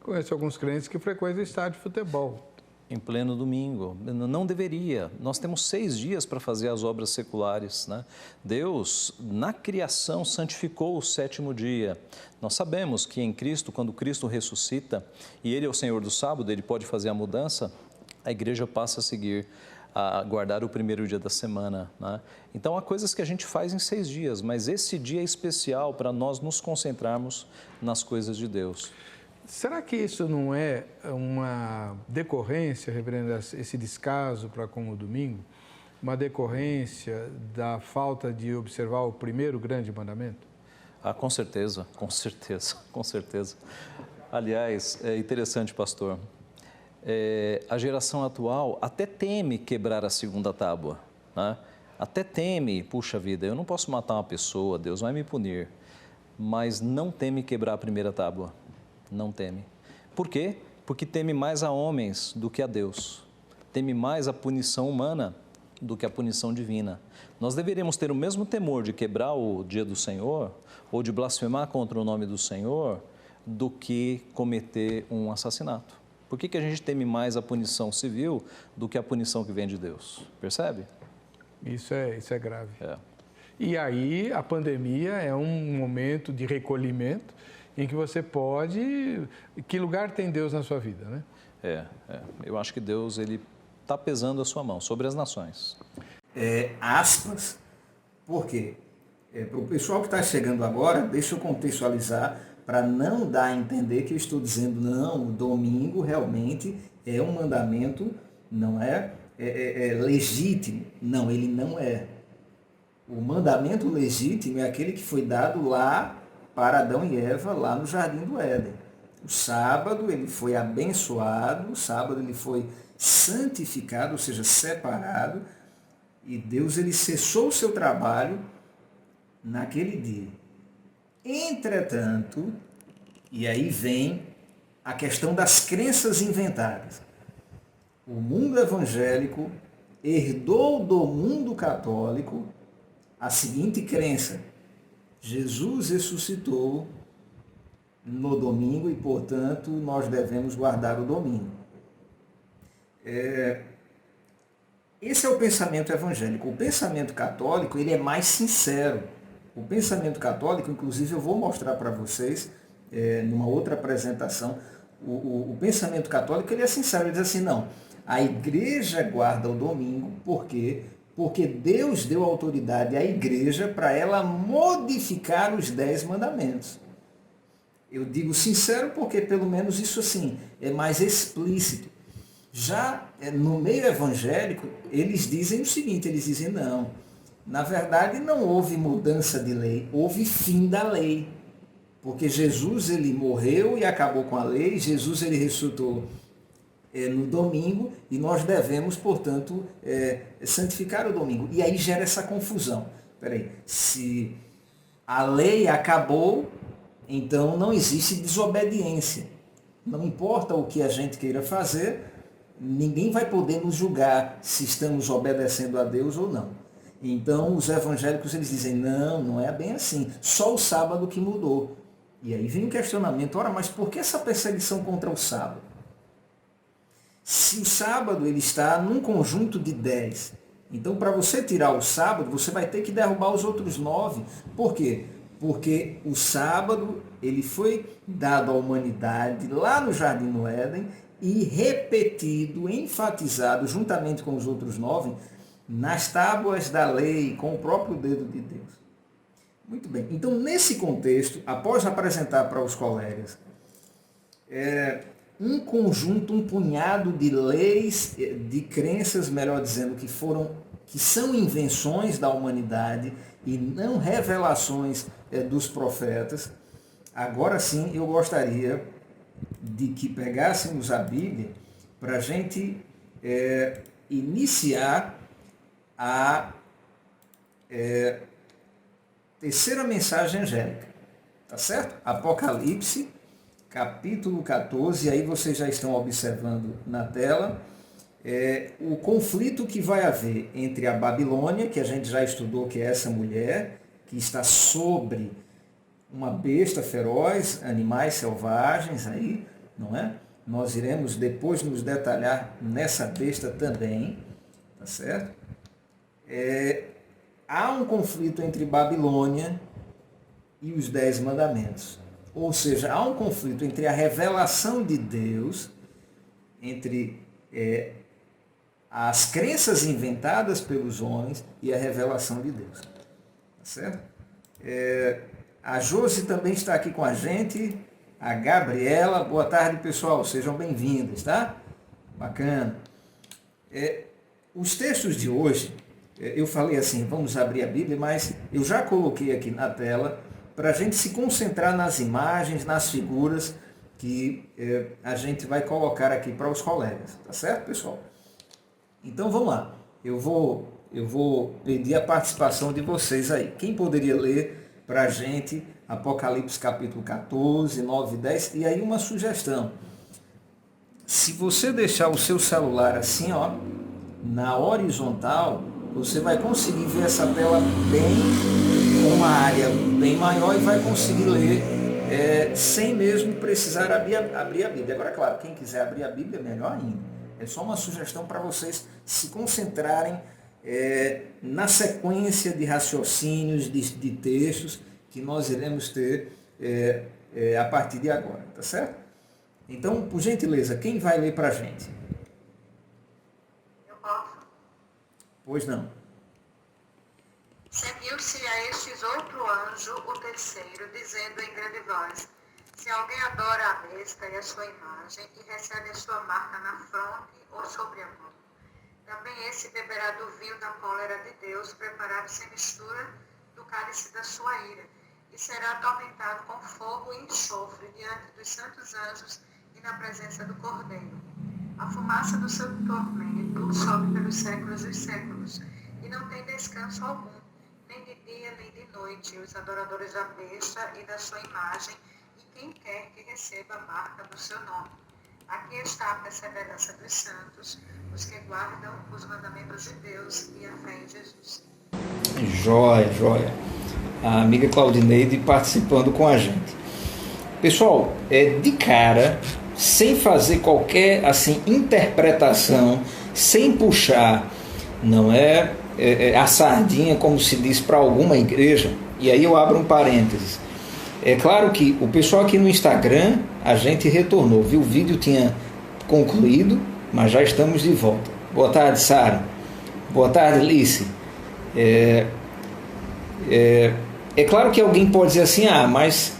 Conheço alguns crentes que frequentam o estádio de futebol. Em pleno domingo. Não deveria. Nós temos 6 dias para fazer as obras seculares, né? Deus, na criação, santificou o 7º dia. Nós sabemos que em Cristo, quando Cristo ressuscita, e Ele é o Senhor do sábado, Ele pode fazer a mudança, a igreja passa a seguir, a guardar o 1º dia da semana, né? Então, há coisas que a gente faz em 6 dias, mas esse dia é especial para nós nos concentrarmos nas coisas de Deus. Será que isso não é uma decorrência, reverendo, esse descaso para com o domingo, uma decorrência da falta de observar o primeiro grande mandamento? Com certeza, com certeza, com certeza. Aliás, é interessante, pastor, a geração atual até teme quebrar a 2ª tábua, né? Até teme, puxa vida, eu não posso matar uma pessoa, Deus vai me punir, mas não teme quebrar a 1ª tábua. Não teme. Por quê? Porque teme mais a homens do que a Deus. Teme mais a punição humana do que a punição divina. Nós deveríamos ter o mesmo temor de quebrar o dia do Senhor ou de blasfemar contra o nome do Senhor do que cometer um assassinato. Por que a gente teme mais a punição civil do que a punição que vem de Deus? Percebe? Isso é grave. E aí a pandemia é um momento de recolhimento em que você pode... Que lugar tem Deus na sua vida, né? Eu acho que Deus, Ele está pesando a sua mão sobre as nações. aspas. Por quê? Para o pessoal que está chegando agora, deixa eu contextualizar para não dar a entender que eu estou dizendo, não, o domingo realmente é um mandamento, não é legítimo. Não, ele não é. O mandamento legítimo é aquele que foi dado lá para Adão e Eva, lá no Jardim do Éden. O sábado ele foi abençoado, o sábado ele foi santificado, ou seja, separado, e Deus ele cessou o seu trabalho naquele dia. Entretanto, e aí vem a questão das crenças inventadas. O mundo evangélico herdou do mundo católico a seguinte crença: Jesus ressuscitou no domingo e, portanto, nós devemos guardar o domingo. Esse é o pensamento evangélico. O pensamento católico ele é mais sincero. O pensamento católico, inclusive eu vou mostrar para vocês, numa outra apresentação, o pensamento católico ele é sincero. Ele diz assim, não, a igreja guarda o domingo, por quê? Porque Deus deu autoridade à igreja para ela modificar os 10 mandamentos. Eu digo sincero porque pelo menos isso assim é mais explícito. Já no meio evangélico, eles dizem o seguinte, eles dizem não, na verdade não houve mudança de lei, houve fim da lei. Porque Jesus ele morreu e acabou com a lei, Jesus ele ressuscitou no domingo e nós devemos, portanto, santificar o domingo. E aí gera essa confusão. Peraí, se a lei acabou, então não existe desobediência. Não importa o que a gente queira fazer, ninguém vai poder nos julgar se estamos obedecendo a Deus ou não. Então os evangélicos eles dizem, não, não é bem assim, só o sábado que mudou. E aí vem o questionamento, ora, mas por que essa perseguição contra o sábado? Se o sábado ele está num conjunto de 10, então para você tirar o sábado, você vai ter que derrubar os outros 9. Por quê? Porque o sábado ele foi dado à humanidade lá no Jardim do Éden e repetido, enfatizado, juntamente com os outros 9, nas tábuas da lei, com o próprio dedo de Deus. Muito bem. Então, nesse contexto, após apresentar para os colegas um conjunto, um punhado de leis, de crenças, melhor dizendo, que são invenções da humanidade e não revelações dos profetas, agora sim eu gostaria de que pegássemos a Bíblia para a gente iniciar a terceira mensagem angélica, tá certo? Apocalipse, capítulo 14, aí vocês já estão observando na tela, o conflito que vai haver entre a Babilônia, que a gente já estudou, que é essa mulher, que está sobre uma besta feroz, animais selvagens aí, não é? Nós iremos depois nos detalhar nessa besta também, tá certo? Há um conflito entre Babilônia e os 10 mandamentos. Ou seja, há um conflito entre a revelação de Deus, entre as crenças inventadas pelos homens e a revelação de Deus. Tá certo? A Josi também está aqui com a gente, a Gabriela. Boa tarde, pessoal, sejam bem-vindos, tá? Bacana. Os textos de hoje, eu falei assim, vamos abrir a Bíblia, mas eu já coloquei aqui na tela para a gente se concentrar nas imagens, nas figuras que a gente vai colocar aqui para os colegas, tá certo, pessoal? Então vamos lá, eu vou pedir a participação de vocês aí. Quem poderia ler para a gente Apocalipse capítulo 14, 9 e 10? E aí uma sugestão, se você deixar o seu celular assim, ó, na horizontal, você vai conseguir ver essa tela com uma área bem maior e vai conseguir ler sem mesmo precisar abrir a Bíblia. Agora, claro, quem quiser abrir a Bíblia, melhor ainda. É só uma sugestão para vocês se concentrarem na sequência de raciocínios, de textos que nós iremos ter a partir de agora, tá certo? Então, por gentileza, quem vai ler para a gente? Eu posso. Pois não. Seguiu-se a estes outro anjo, o terceiro, dizendo em grande voz: se alguém adora a besta e a sua imagem, e recebe a sua marca na fronte ou sobre a mão, também esse beberá do vinho da cólera de Deus, preparado sem mistura do cálice da sua ira, e será atormentado com fogo e enxofre diante dos santos anjos e na presença do Cordeiro. A fumaça do seu tormento sobe pelos séculos dos séculos, e não tem descanso algum, nem de dia nem de noite, os adoradores da besta e da sua imagem, e quem quer que receba a marca do seu nome. Aqui está a perseverança dos santos, os que guardam os mandamentos de Deus e a fé em Jesus. Joia, joia. A amiga Claudineide participando com a gente. Pessoal, de cara, sem fazer qualquer interpretação, sem puxar, não a sardinha, como se diz, para alguma igreja, e aí eu abro um parênteses. É claro que o pessoal aqui no Instagram, a gente retornou, viu? O vídeo tinha concluído, mas já estamos de volta. Boa tarde, Sara. Boa tarde, Alice. É claro que alguém pode dizer assim, mas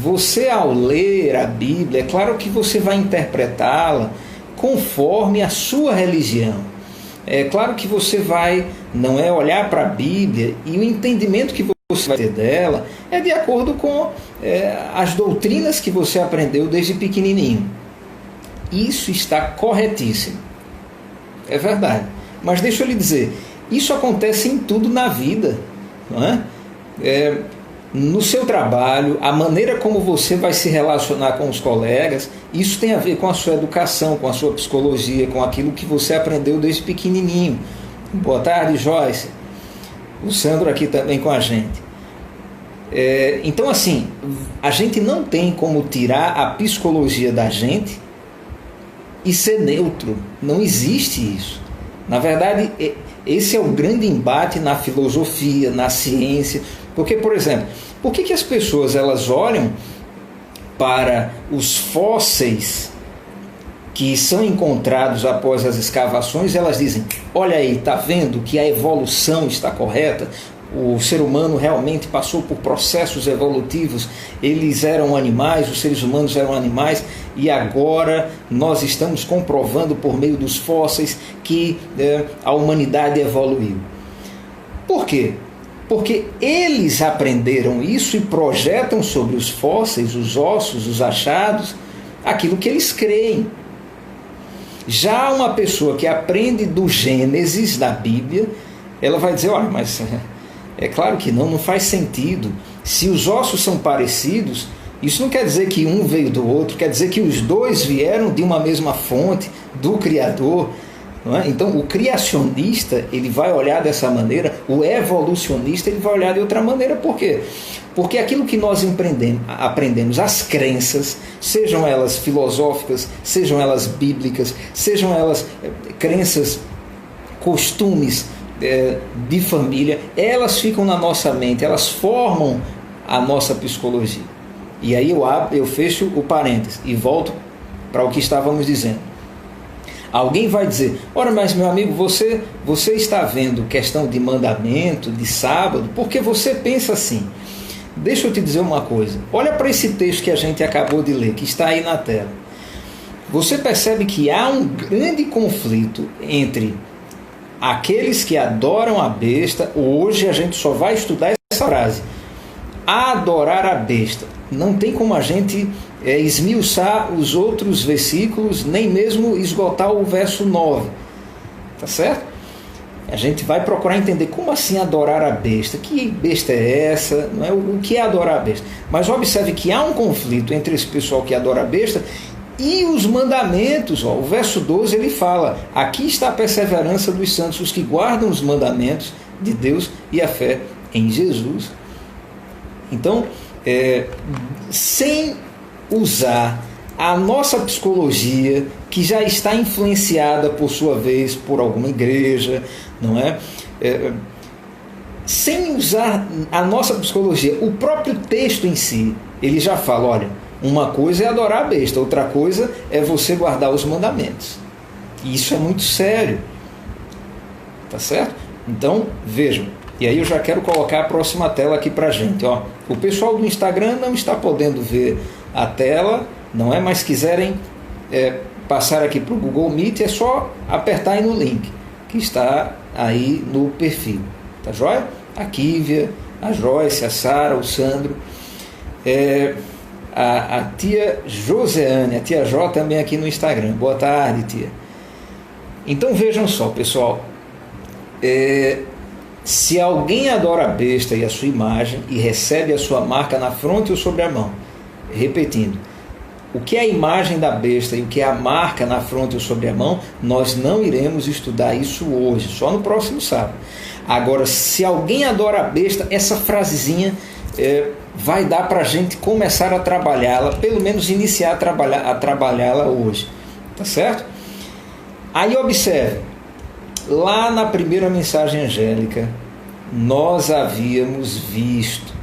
você, ao ler a Bíblia, é claro que você vai interpretá-la conforme a sua religião. É claro que você vai, olhar para a Bíblia e o entendimento que você vai ter dela é de acordo com as doutrinas que você aprendeu desde pequenininho. Isso está corretíssimo. É verdade. Mas deixa eu lhe dizer, isso acontece em tudo na vida, não é? No seu trabalho, a maneira como você vai se relacionar com os colegas, isso tem a ver com a sua educação, com a sua psicologia, com aquilo que você aprendeu desde pequenininho. Boa tarde, Joyce. O Sandro aqui também com a gente. Então, assim, a gente não tem como tirar a psicologia da gente e ser neutro. Não existe isso. Na verdade, esse é o grande embate na filosofia, na ciência. Porque, por exemplo, por que as pessoas elas olham para os fósseis que são encontrados após as escavações e elas dizem, olha aí, está vendo que a evolução está correta? O ser humano realmente passou por processos evolutivos, eles eram animais, os seres humanos eram animais, e agora nós estamos comprovando por meio dos fósseis que a humanidade evoluiu. Por quê? Porque eles aprenderam isso e projetam sobre os fósseis, os ossos, os achados, aquilo que eles creem. Já uma pessoa que aprende do Gênesis, da Bíblia, ela vai dizer, olha, mas é claro que não faz sentido. Se os ossos são parecidos, isso não quer dizer que um veio do outro, quer dizer que os dois vieram de uma mesma fonte, do Criador. Não é? Então, o criacionista, ele vai olhar dessa maneira, o evolucionista, ele vai olhar de outra maneira. Por quê? Porque aquilo que nós aprendemos, as crenças, sejam elas filosóficas, sejam elas bíblicas, sejam elas crenças, costumes de família, elas ficam na nossa mente, elas formam a nossa psicologia. E aí eu fecho o parênteses e volto para o que estávamos dizendo. Alguém vai dizer, ora, mas meu amigo, você está vendo questão de mandamento, de sábado, porque você pensa assim. Deixa eu te dizer uma coisa. Olha para esse texto que a gente acabou de ler, que está aí na tela. Você percebe que há um grande conflito entre aqueles que adoram a besta. Hoje a gente só vai estudar essa frase. Adorar a besta. Não tem como a gente esmiuçar os outros versículos, nem mesmo esgotar o verso 9. Tá certo? A gente vai procurar entender como assim adorar a besta. Que besta é essa? Não é? O que é adorar a besta? Mas observe que há um conflito entre esse pessoal que adora a besta e os mandamentos. O verso 12 ele fala, aqui está a perseverança dos santos, os que guardam os mandamentos de Deus e a fé em Jesus. Então, sem usar a nossa psicologia, que já está influenciada por sua vez por alguma igreja, não é? Sem usar a nossa psicologia, o próprio texto em si, ele já fala, olha, uma coisa é adorar a besta, outra coisa é você guardar os mandamentos. E isso é muito sério. Tá certo? Então, vejam, E aí eu já quero colocar a próxima tela aqui para a gente. Ó. O pessoal do Instagram não está podendo ver a tela, não é? Mas quiserem passar aqui para o Google Meet, é só apertar aí no link que está aí no perfil. Tá joia? A Kívia, a Joyce, a Sara, o Sandro, a tia Joseane, a tia Jó também aqui no Instagram. Boa tarde, tia. Então vejam só, pessoal. Se alguém adora a besta e a sua imagem e recebe a sua marca na fronte ou sobre a mão, repetindo, o que é a imagem da besta e o que é a marca na fronte ou sobre a mão, nós não iremos estudar isso hoje, só no próximo sábado. Agora, se alguém adora a besta, essa frasezinha vai dar para a gente começar a trabalhá-la, pelo menos iniciar a trabalhá-la hoje, tá certo? Aí observe, lá na primeira mensagem angélica, nós havíamos visto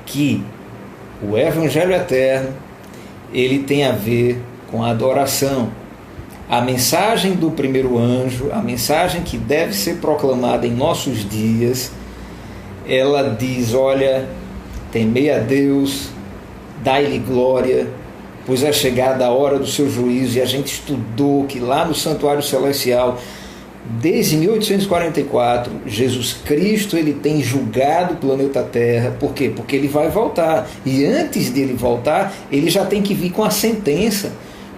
que o Evangelho Eterno, ele tem a ver com a adoração. A mensagem do primeiro anjo, a mensagem que deve ser proclamada em nossos dias, ela diz, olha, temei a Deus, dai-lhe glória, pois é chegada a hora do seu juízo. E a gente estudou que lá no Santuário Celestial, desde 1844, Jesus Cristo ele tem julgado o planeta Terra. Por quê? Porque ele vai voltar. E antes dele voltar, ele já tem que vir com a sentença.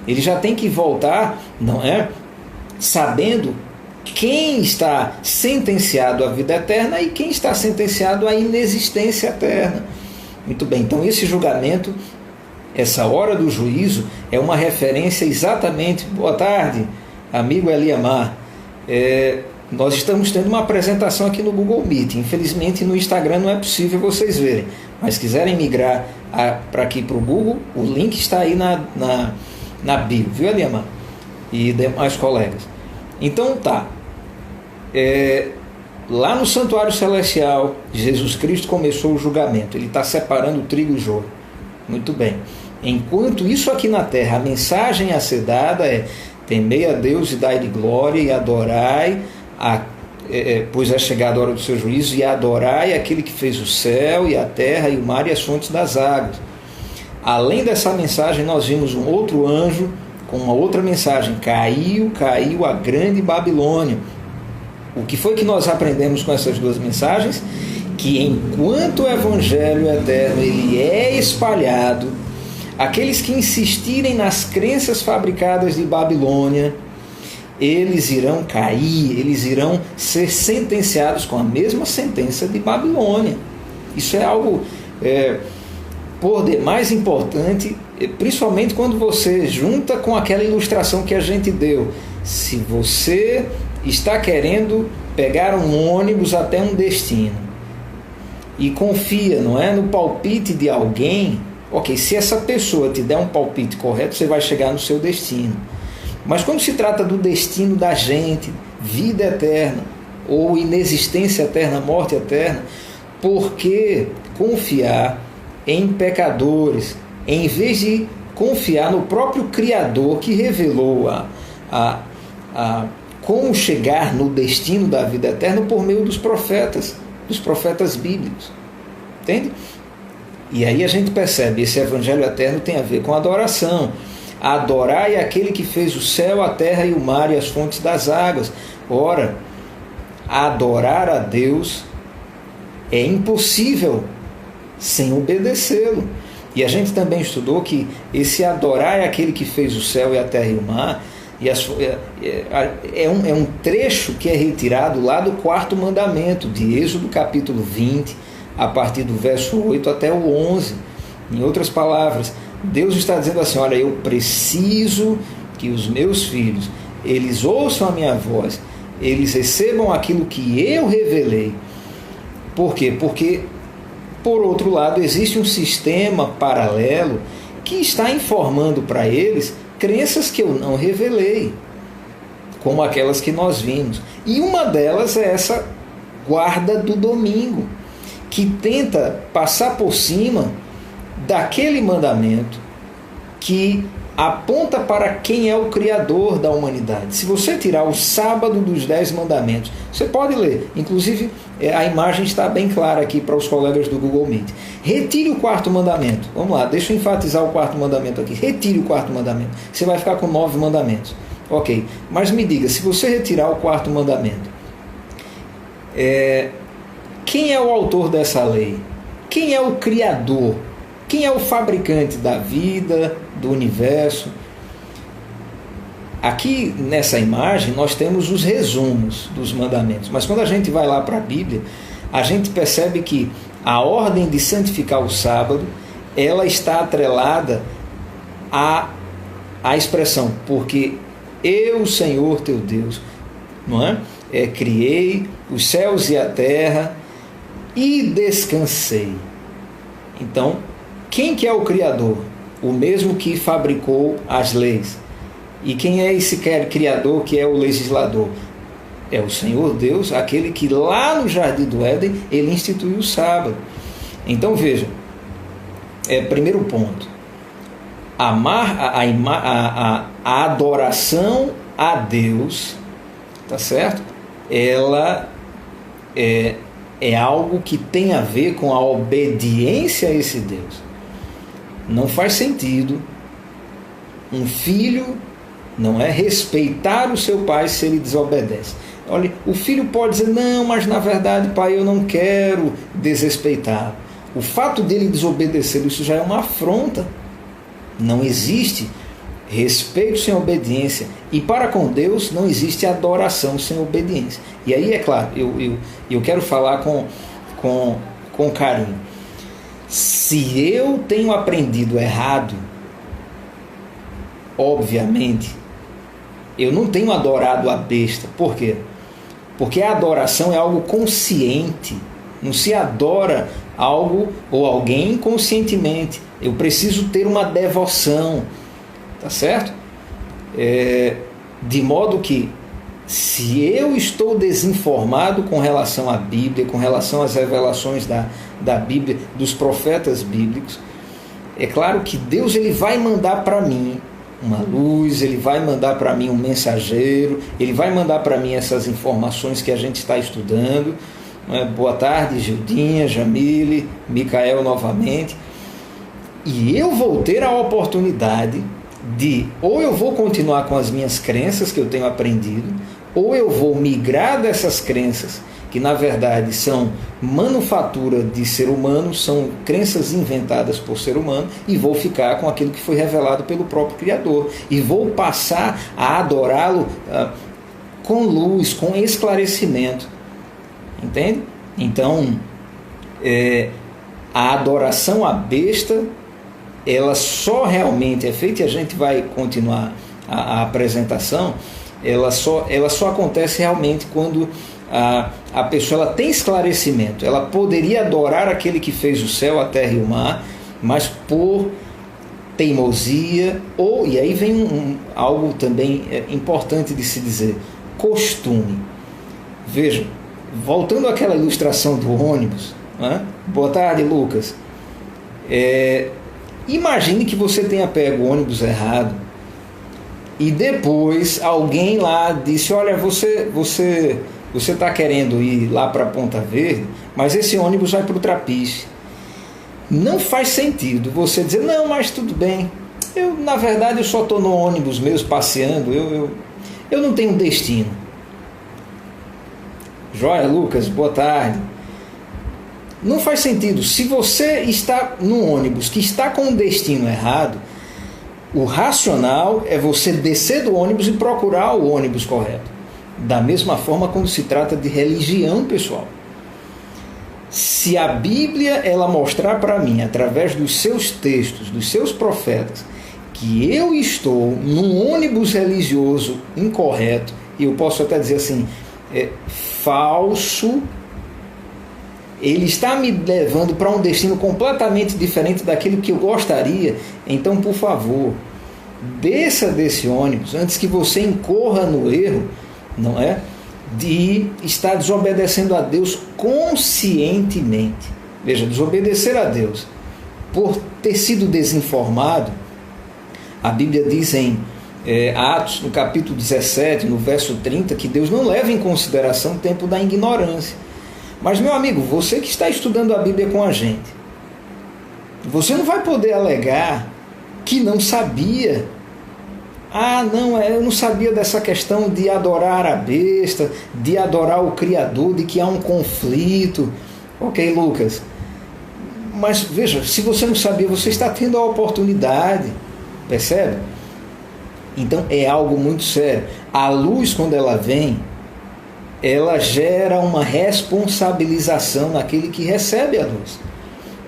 Ele já tem que voltar, não é? Sabendo quem está sentenciado à vida eterna e quem está sentenciado à inexistência eterna. Muito bem, então esse julgamento, essa hora do juízo, é uma referência exatamente... Boa tarde, amigo Eliamar. Nós estamos tendo uma apresentação aqui no Google Meet. Infelizmente no Instagram não é possível vocês verem, mas quiserem migrar para aqui para o Google, o link está aí na bio, viu, Eliamar? E demais colegas. Então tá, lá no Santuário Celestial, Jesus Cristo começou o julgamento. Ele está separando o trigo e o joio. Muito bem. Enquanto isso aqui na terra, a mensagem a ser dada é: temei a Deus e dai-lhe glória, e adorai, pois é chegada a hora do seu juízo, e adorai aquele que fez o céu e a terra e o mar e as fontes das águas. Além dessa mensagem, nós vimos um outro anjo com uma outra mensagem: caiu a grande Babilônia. O que foi que nós aprendemos com essas duas mensagens? Que enquanto o Evangelho Eterno ele é espalhado, aqueles que insistirem nas crenças fabricadas de Babilônia, eles irão cair, eles irão ser sentenciados com a mesma sentença de Babilônia. Isso é algo por demais importante, principalmente quando você junta com aquela ilustração que a gente deu. Se você está querendo pegar um ônibus até um destino e confia, não é, no palpite de alguém, ok, se essa pessoa te der um palpite correto, você vai chegar no seu destino. Mas quando se trata do destino da gente, vida eterna, ou inexistência eterna, morte eterna, por que confiar em pecadores, em vez de confiar no próprio Criador que revelou como chegar no destino da vida eterna por meio dos profetas bíblicos? Entende? E aí a gente percebe, esse Evangelho Eterno tem a ver com adoração. Adorai aquele que fez o céu, a terra e o mar e as fontes das águas. Ora, adorar a Deus é impossível sem obedecê-lo. E a gente também estudou que esse adorar é aquele que fez o céu e a terra e o mar, é um trecho que é retirado lá do 4º mandamento, de Êxodo capítulo 20, a partir do verso 8 até o 11. Em outras palavras, Deus está dizendo assim: olha, eu preciso que os meus filhos, eles ouçam a minha voz, eles recebam aquilo que eu revelei. Por quê? Porque, por outro lado, existe um sistema paralelo que está informando para eles crenças que eu não revelei, como aquelas que nós vimos. E uma delas é essa guarda do domingo, que tenta passar por cima daquele mandamento que aponta para quem é o Criador da humanidade. Se você tirar o sábado dos 10 mandamentos, você pode ler, inclusive a imagem está bem clara aqui para os colegas do Google Meet. Retire o 4º mandamento. Vamos lá, deixa eu enfatizar o 4º mandamento aqui. Retire o 4º mandamento. Você vai ficar com 9 mandamentos. Ok, mas me diga, se você retirar o 4º mandamento, quem é o autor dessa lei? Quem é o Criador? Quem é o fabricante da vida, do universo? Aqui nessa imagem nós temos os resumos dos mandamentos, mas quando a gente vai lá para a Bíblia, a gente percebe que a ordem de santificar o sábado, ela está atrelada à expressão, porque eu, Senhor teu Deus, não é? Criei os céus e a terra e descansei. Então, quem que é o Criador? O mesmo que fabricou as leis. E quem é esse Criador que é o legislador? É o Senhor Deus, aquele que lá no Jardim do Éden, ele instituiu o sábado. Então veja, primeiro ponto, a adoração a Deus, tá certo? Ela é algo que tem a ver com a obediência a esse Deus. Não faz sentido um filho, não é, respeitar o seu pai se ele desobedece. Olha, o filho pode dizer, não, mas na verdade, pai, eu não quero desrespeitar. O fato dele desobedecer, isso já é uma afronta. Não existe respeito sem obediência. E para com Deus não existe adoração sem obediência. E aí, é claro, eu quero falar com carinho. Se eu tenho aprendido errado, obviamente, eu não tenho adorado a besta. Por quê? Porque a adoração é algo consciente. Não se adora algo ou alguém inconscientemente. Eu preciso ter uma devoção. Tá certo? De modo que, se eu estou desinformado com relação à Bíblia, com relação às revelações da Bíblia, dos profetas bíblicos, é claro que Deus ele vai mandar para mim uma luz, ele vai mandar para mim um mensageiro, ele vai mandar para mim essas informações que a gente está estudando. Boa tarde, Gildinha, Jamile, Micael novamente. E eu vou ter a oportunidade ou eu vou continuar com as minhas crenças que eu tenho aprendido, ou eu vou migrar dessas crenças, que na verdade são manufatura de ser humano, são crenças inventadas por ser humano, e vou ficar com aquilo que foi revelado pelo próprio Criador, e vou passar a adorá-lo com luz, com esclarecimento. Entende? Então, a adoração à besta, ela só realmente é feita, e a gente vai continuar a apresentação, ela só acontece realmente quando a pessoa ela tem esclarecimento. Ela poderia adorar aquele que fez o céu, a terra e o mar, mas por teimosia, e aí vem algo também importante de se dizer, costume. Vejam, voltando àquela ilustração do ônibus, né? Boa tarde, Lucas. Imagine que você tenha pego o ônibus errado e depois alguém lá disse, olha, você está querendo ir lá para Ponta Verde, mas esse ônibus vai para o Trapiche. Não faz sentido você dizer, não, mas tudo bem, na verdade eu só estou no ônibus mesmo passeando, eu não tenho destino. Joia, Lucas, boa tarde. Não faz sentido. Se você está num ônibus que está com o destino errado, o racional é você descer do ônibus e procurar o ônibus correto. Da mesma forma quando se trata de religião, pessoal. Se a Bíblia ela mostrar para mim, através dos seus textos, dos seus profetas, que eu estou num ônibus religioso incorreto, e eu posso até dizer assim, falso, ele está me levando para um destino completamente diferente daquilo que eu gostaria, então, por favor, desça desse ônibus antes que você incorra no erro, não é? De estar desobedecendo a Deus conscientemente. Veja, desobedecer a Deus por ter sido desinformado A Bíblia diz em Atos, no capítulo 17, no verso 30, que Deus não leva em consideração o tempo da ignorância. Mas, meu amigo, você que está estudando a Bíblia com a gente, você não vai poder alegar que não sabia. Ah, não, eu não sabia dessa questão de adorar a besta, de adorar o Criador, de que há um conflito. Ok, Lucas. Mas veja, se você não sabia, você está tendo a oportunidade. Percebe? Então é algo muito sério. A luz, quando ela vem, ela gera uma responsabilização naquele que recebe a luz.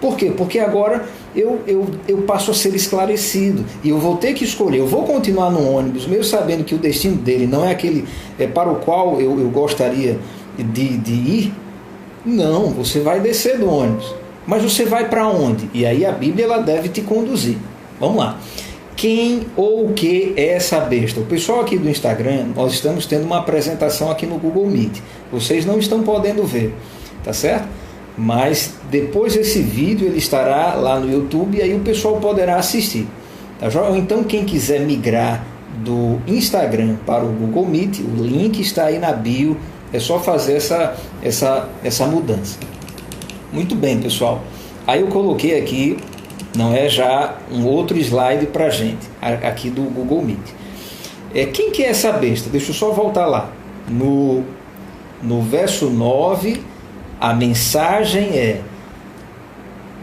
Por quê? Porque agora eu passo a ser esclarecido e eu vou ter que escolher. Eu vou continuar no ônibus, mesmo sabendo que o destino dele não é aquele para o qual eu gostaria de ir. Não, você vai descer do ônibus. Mas você vai para onde? E aí a Bíblia ela deve te conduzir. Vamos lá. Quem ou o que é essa besta? O pessoal aqui do Instagram, nós estamos tendo uma apresentação aqui no Google Meet. Vocês não estão podendo ver, tá certo? Mas depois desse vídeo ele estará lá no YouTube e aí o pessoal poderá assistir. Tá? Então quem quiser migrar do Instagram para o Google Meet, o link está aí na bio, é só fazer essa mudança. Muito bem, pessoal. Aí eu coloquei aqui, não é já um outro slide para a gente, aqui do Google Meet. Quem que é essa besta? Deixa eu só voltar lá. No verso 9, a mensagem é: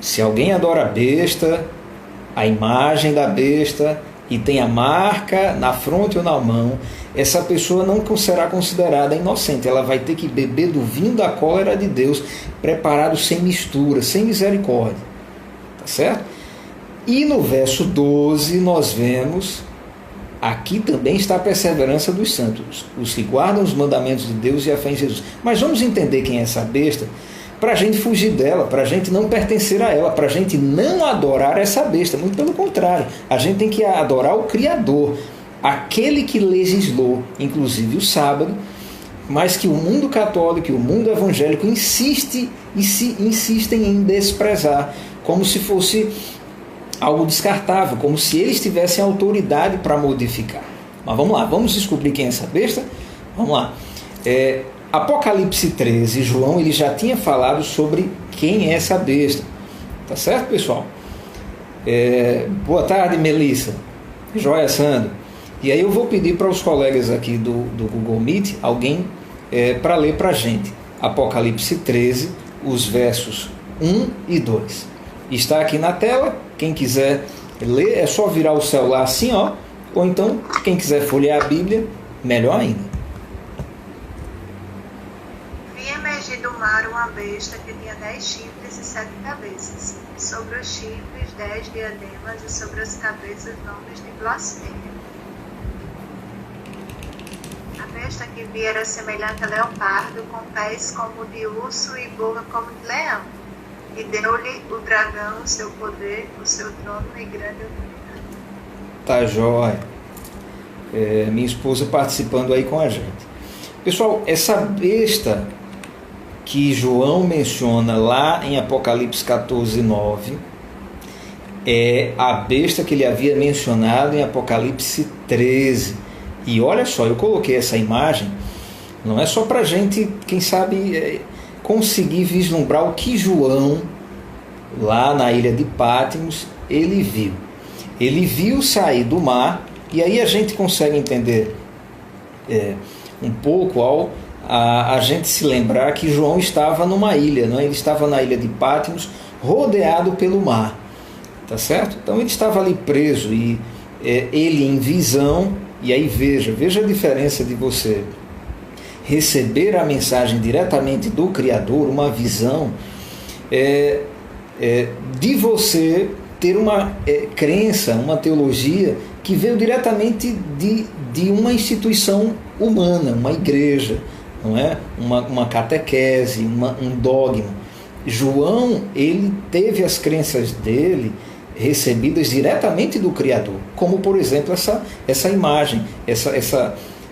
se alguém adora a besta, a imagem da besta, e tem a marca na fronte ou na mão, essa pessoa não será considerada inocente. Ela vai ter que beber do vinho da cólera de Deus, preparado sem mistura, sem misericórdia. Tá certo? E no verso 12 nós vemos, aqui também está a perseverança dos santos, os que guardam os mandamentos de Deus e a fé em Jesus. Mas vamos entender quem é essa besta, para a gente fugir dela, para a gente não pertencer a ela, para a gente não adorar essa besta. Muito pelo contrário, a gente tem que adorar o Criador, aquele que legislou, inclusive o sábado, mas que o mundo católico e o mundo evangélico insistem em desprezar, como se fosse algo descartável, como se eles tivessem autoridade para modificar. Mas vamos lá, vamos descobrir quem é essa besta? Vamos lá. Apocalipse 13, João ele já tinha falado sobre quem é essa besta. Tá certo, pessoal? Boa tarde, Melissa. Joia, Sandro. E aí eu vou pedir para os colegas aqui do Google Meet, alguém para ler para a gente. Apocalipse 13, os versos 1 e 2. Está aqui na tela. Quem quiser ler, é só virar o celular assim, ó. Ou então, quem quiser folhear a Bíblia, melhor ainda. Vi emergir do mar uma besta que tinha 10 chifres e 7 cabeças. E sobre os chifres 10 diademas e sobre as cabeças nomes de blasfêmia. A besta que vi era semelhante a leopardo, com pés como de urso e boca como de leão. E deu-lhe o dragão o seu poder, o seu trono e grande autoridade. Tá jóia. Minha esposa participando aí com a gente. Pessoal, essa besta que João menciona lá em Apocalipse 14, 9, é a besta que ele havia mencionado em Apocalipse 13. E olha só, eu coloquei essa imagem, não é só para a gente, quem sabe, conseguir vislumbrar o que João, lá na ilha de Patmos, ele viu. Ele viu sair do mar, e aí a gente consegue entender um pouco ao a gente se lembrar que João estava numa ilha, não é? Ele estava na ilha de Patmos, rodeado pelo mar, tá certo? Então ele estava ali preso, e ele em visão, e aí veja a diferença de você receber a mensagem diretamente do Criador, uma visão, de você ter uma crença, uma teologia que veio diretamente de uma instituição humana, uma igreja, não é? Uma catequese, um dogma. João, ele teve as crenças dele recebidas diretamente do Criador, como por exemplo essa imagem,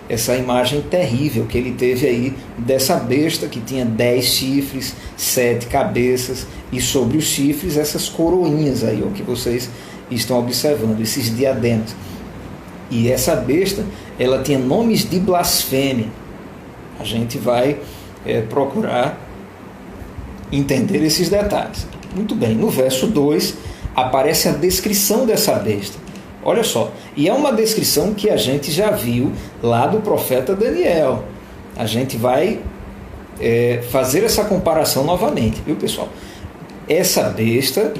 essa imagem terrível que ele teve aí dessa besta que tinha 10 chifres, 7 cabeças, e sobre os chifres essas coroinhas aí, ó, que vocês estão observando, esses diademas. E essa besta, ela tinha nomes de blasfêmia. A gente vai procurar entender esses detalhes. Muito bem, no verso 2 aparece a descrição dessa besta. Olha só, e é uma descrição que a gente já viu lá do profeta Daniel. A gente vai fazer essa comparação novamente, viu, pessoal? Essa besta,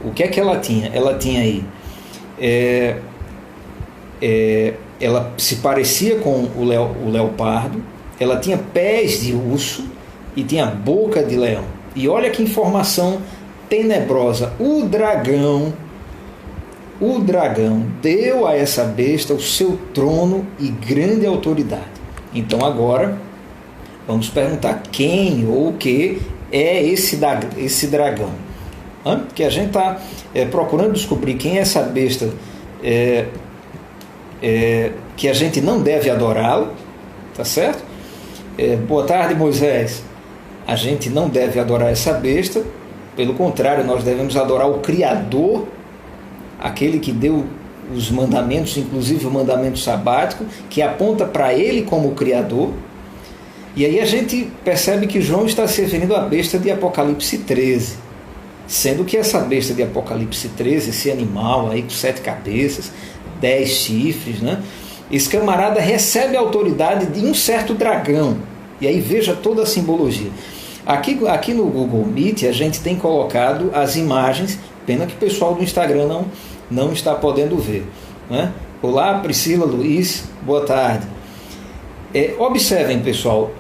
o que é que ela tinha? Ela tinha aí, ela se parecia com o leopardo, ela tinha pés de urso e tinha boca de leão. E olha que informação tenebrosa, o dragão deu a essa besta o seu trono e grande autoridade. Então agora vamos perguntar quem ou o que é esse dragão. Que a gente está procurando descobrir quem é essa besta, que a gente não deve adorá-la, tá certo? Boa tarde, Moisés. A gente não deve adorar essa besta, pelo contrário, nós devemos adorar o Criador, aquele que deu os mandamentos, inclusive o mandamento sabático, que aponta para ele como o Criador. E aí a gente percebe que João está se referindo à besta de Apocalipse 13, sendo que essa besta de Apocalipse 13, esse animal aí com 7 cabeças, 10 chifres, né? Esse camarada recebe a autoridade de um certo dragão. E aí veja toda a simbologia. Aqui no Google Meet a gente tem colocado as imagens, pena que o pessoal do Instagram não está podendo ver, né? Olá, Priscila, Luiz, boa tarde. Observem, pessoal,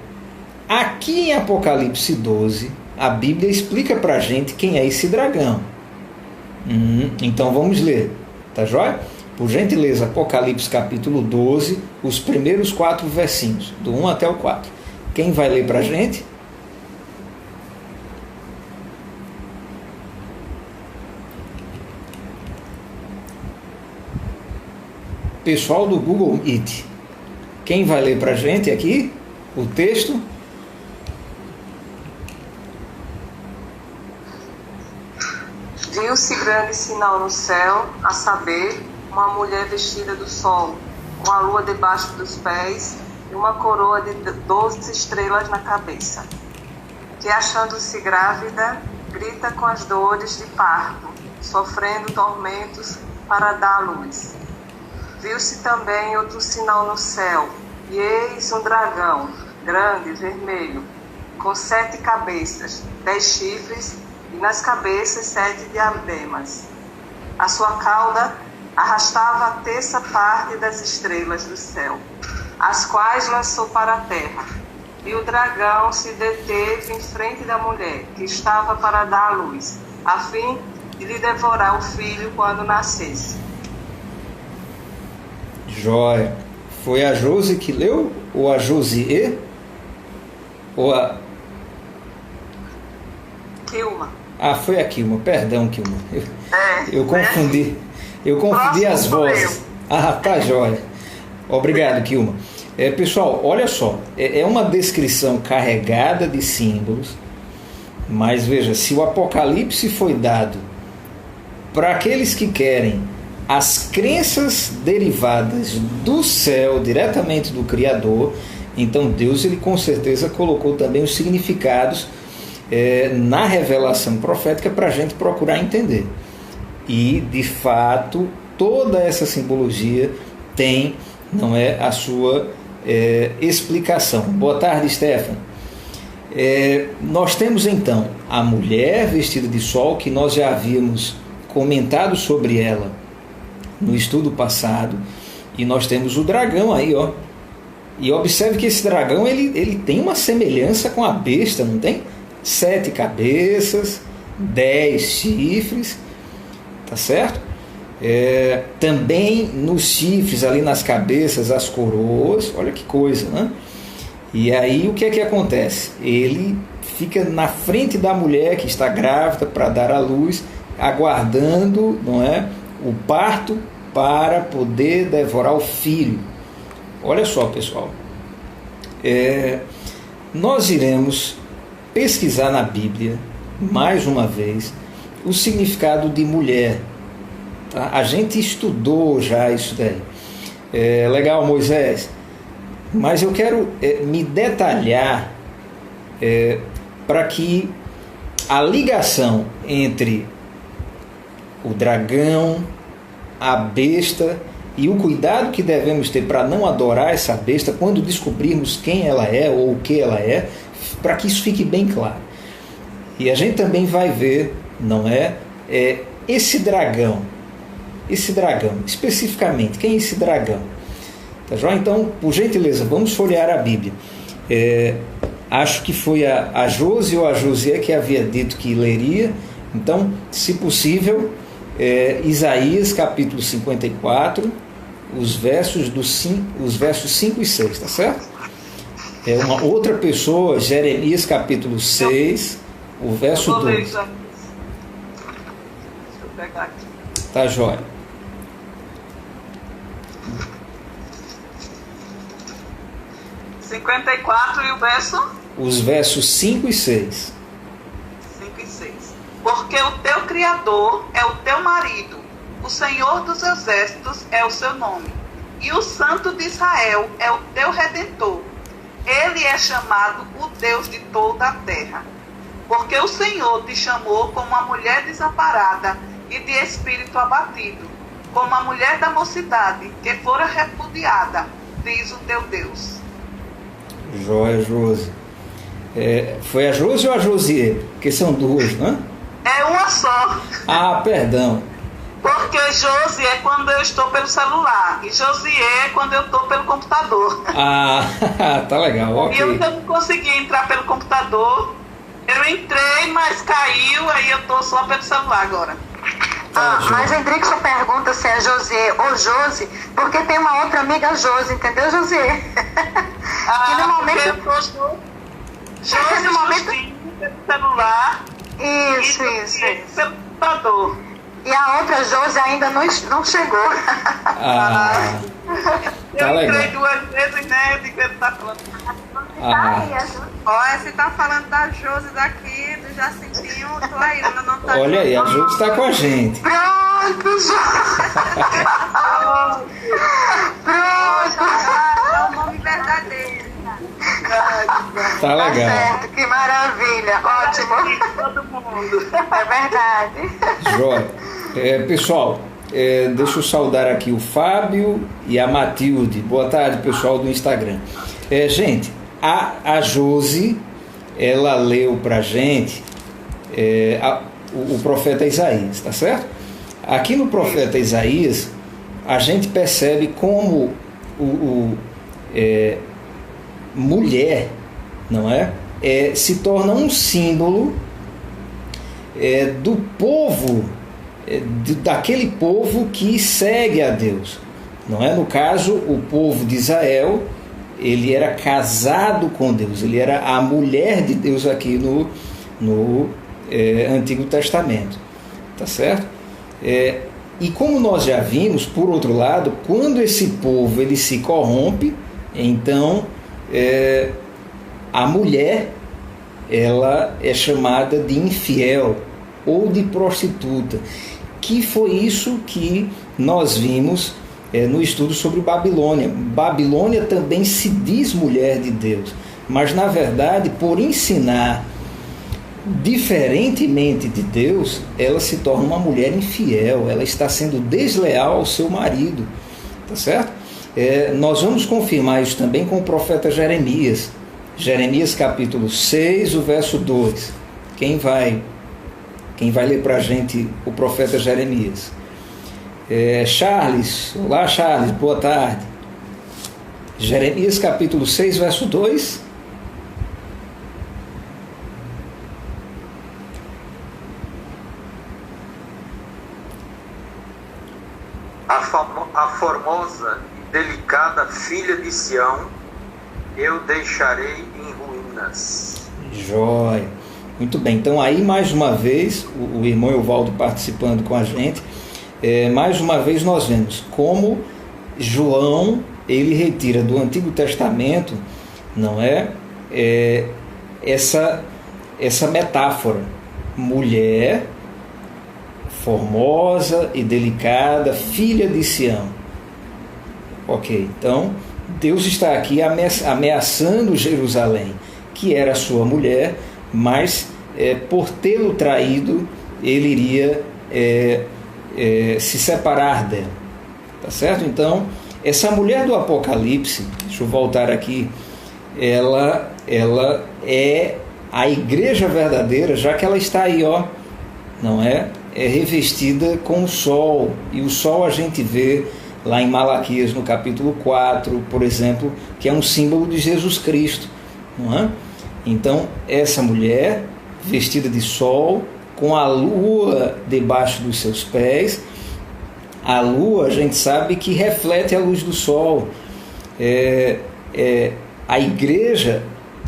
aqui em Apocalipse 12, a Bíblia explica para a gente quem é esse dragão. Então vamos ler, tá joia? Por gentileza, Apocalipse capítulo 12, os primeiros 4 versinhos, do 1 até o 4. Quem vai ler para a gente? Pessoal do Google Meet, quem vai ler para a gente aqui o texto? Viu-se grande sinal no céu, a saber, uma mulher vestida do sol, com a lua debaixo dos pés e uma coroa de 12 estrelas na cabeça, que, achando-se grávida, grita com as dores de parto, sofrendo tormentos para dar à luz. Viu-se também outro sinal no céu, e eis um dragão, grande, vermelho, com 7 cabeças, 10 chifres, e nas cabeças 7 diademas. A sua cauda arrastava a terça parte das estrelas do céu, as quais lançou para a terra. E o dragão se deteve em frente da mulher, que estava para dar à luz, a fim de lhe devorar o filho quando nascesse. Jóia. Foi a Josi que leu? Ou a Josie? Ou a... Kilma. Foi a Kilma. Perdão, Kilma. Eu confundi. Eu confundi as vozes. Tá jóia. Obrigado, Kilma. Pessoal, olha só. É uma descrição carregada de símbolos. Mas veja, se o Apocalipse foi dado para aqueles que querem as crenças derivadas do céu, diretamente do Criador, então Deus, ele com certeza colocou também os significados na revelação profética para a gente procurar entender. E, de fato, toda essa simbologia tem, não é, a sua explicação. Boa tarde, Stefano. Nós temos, então, a mulher vestida de sol, que nós já havíamos comentado sobre ela no estudo passado, e nós temos o dragão aí, ó. E observe que esse dragão ele tem uma semelhança com a besta, não tem? 7 cabeças, 10 chifres, tá certo? Também nos chifres, ali nas cabeças, as coroas, olha que coisa, né? E aí o que é que acontece? Ele fica na frente da mulher que está grávida para dar à luz, aguardando, não é, o parto para poder devorar o filho. Olha só, pessoal, nós iremos pesquisar na Bíblia, mais uma vez, o significado de mulher. Tá? A gente estudou já isso daí. Legal, Moisés. Mas eu quero me detalhar para que a ligação entre o dragão, a besta e o cuidado que devemos ter para não adorar essa besta quando descobrirmos quem ela é ou o que ela é, para que isso fique bem claro. E a gente também vai ver, não é? Esse dragão, especificamente, quem é esse dragão? Tá joia? Então, por gentileza, vamos folhear a Bíblia. Acho que foi a Josi ou a Josié que havia dito que leria. Então, se possível, Isaías capítulo 54, os versos 5 e 6, tá certo? Uma outra pessoa, Jeremias capítulo 6, o verso 2. Deixa eu pegar aqui. Tá jóia. E o verso? Os versos 5 e 6. 5 e 6. Porque o teu Criador é o teu marido, o Senhor dos Exércitos é o seu nome, e o Santo de Israel é o teu Redentor. Ele é chamado o Deus de toda a terra. Porque o Senhor te chamou como uma mulher desamparada e de espírito abatido, como a mulher da mocidade que fora repudiada, diz o teu Deus. Joia, Josi. Foi a Josi ou a Josiê? Porque são duas, né? É uma só. Ah, perdão. Porque Josi é quando eu estou pelo celular e Josié é quando eu estou pelo computador. Ah, tá legal, ok. E eu não consegui entrar pelo computador. Eu entrei, mas caiu, aí eu estou só pelo celular agora. Mas Hendrickson pergunta se é José ou Josi, porque tem uma outra amiga Josi, entendeu, José? Que no momento... eu tô Josi no momento... pelo celular. Isso. Pelo computador. E a outra Josi ainda não chegou. Eu legal. entrei 2 vezes, né? De que ele tá falando. Olha, você tá falando da Josi daqui, do Jacintinho, tô aí, não tá. Olha aí, a Josi está com a gente. Pronto, É o nome verdadeiro. Tá legal. certo, que maravilha, ótimo. Todo mundo. É verdade. Joia. Pessoal, deixa eu saudar aqui o Fábio e a Matilde. Boa tarde, pessoal do Instagram. Gente, a Josi, ela leu pra gente o profeta Isaías, tá certo? Aqui no profeta Isaías, a gente percebe como mulher, não é? Se torna um símbolo do povo, daquele povo que segue a Deus, não é? No caso, o povo de Israel, ele era casado com Deus, ele era a mulher de Deus aqui no Antigo Testamento, tá certo? E como nós já vimos, por outro lado, quando esse povo ele se corrompe, então a mulher, ela é chamada de infiel ou de prostituta, que foi isso que nós vimos no estudo sobre Babilônia. Babilônia também se diz mulher de Deus, mas na verdade, por ensinar diferentemente de Deus, ela se torna uma mulher infiel, ela está sendo desleal ao seu marido, tá certo? Nós vamos confirmar isso também com o profeta Jeremias. Jeremias capítulo 6, o verso 2. Quem vai ler para a gente o profeta Jeremias? Charles, olá Charles, boa tarde. Jeremias capítulo 6, verso 2. A formosa e delicada filha de Sião eu deixarei em ruínas. Jóia. Muito bem, então aí mais uma vez, o irmão Evaldo participando com a gente, mais uma vez nós vemos como João, ele retira do Antigo Testamento, não é? Essa metáfora, mulher formosa e delicada, filha de Sião. Ok, então Deus está aqui ameaçando Jerusalém, que era sua mulher, mas por tê-lo traído, ele iria se separar dela. Tá certo? Então, essa mulher do Apocalipse, deixa eu voltar aqui, ela é a igreja verdadeira, já que ela está aí, ó, não é? É revestida com o sol, e o sol a gente vê lá em Malaquias, no capítulo 4, por exemplo, que é um símbolo de Jesus Cristo, não é? Então, essa mulher, vestida de sol, com a lua debaixo dos seus pés, a lua, a gente sabe que reflete a luz do sol. A igreja,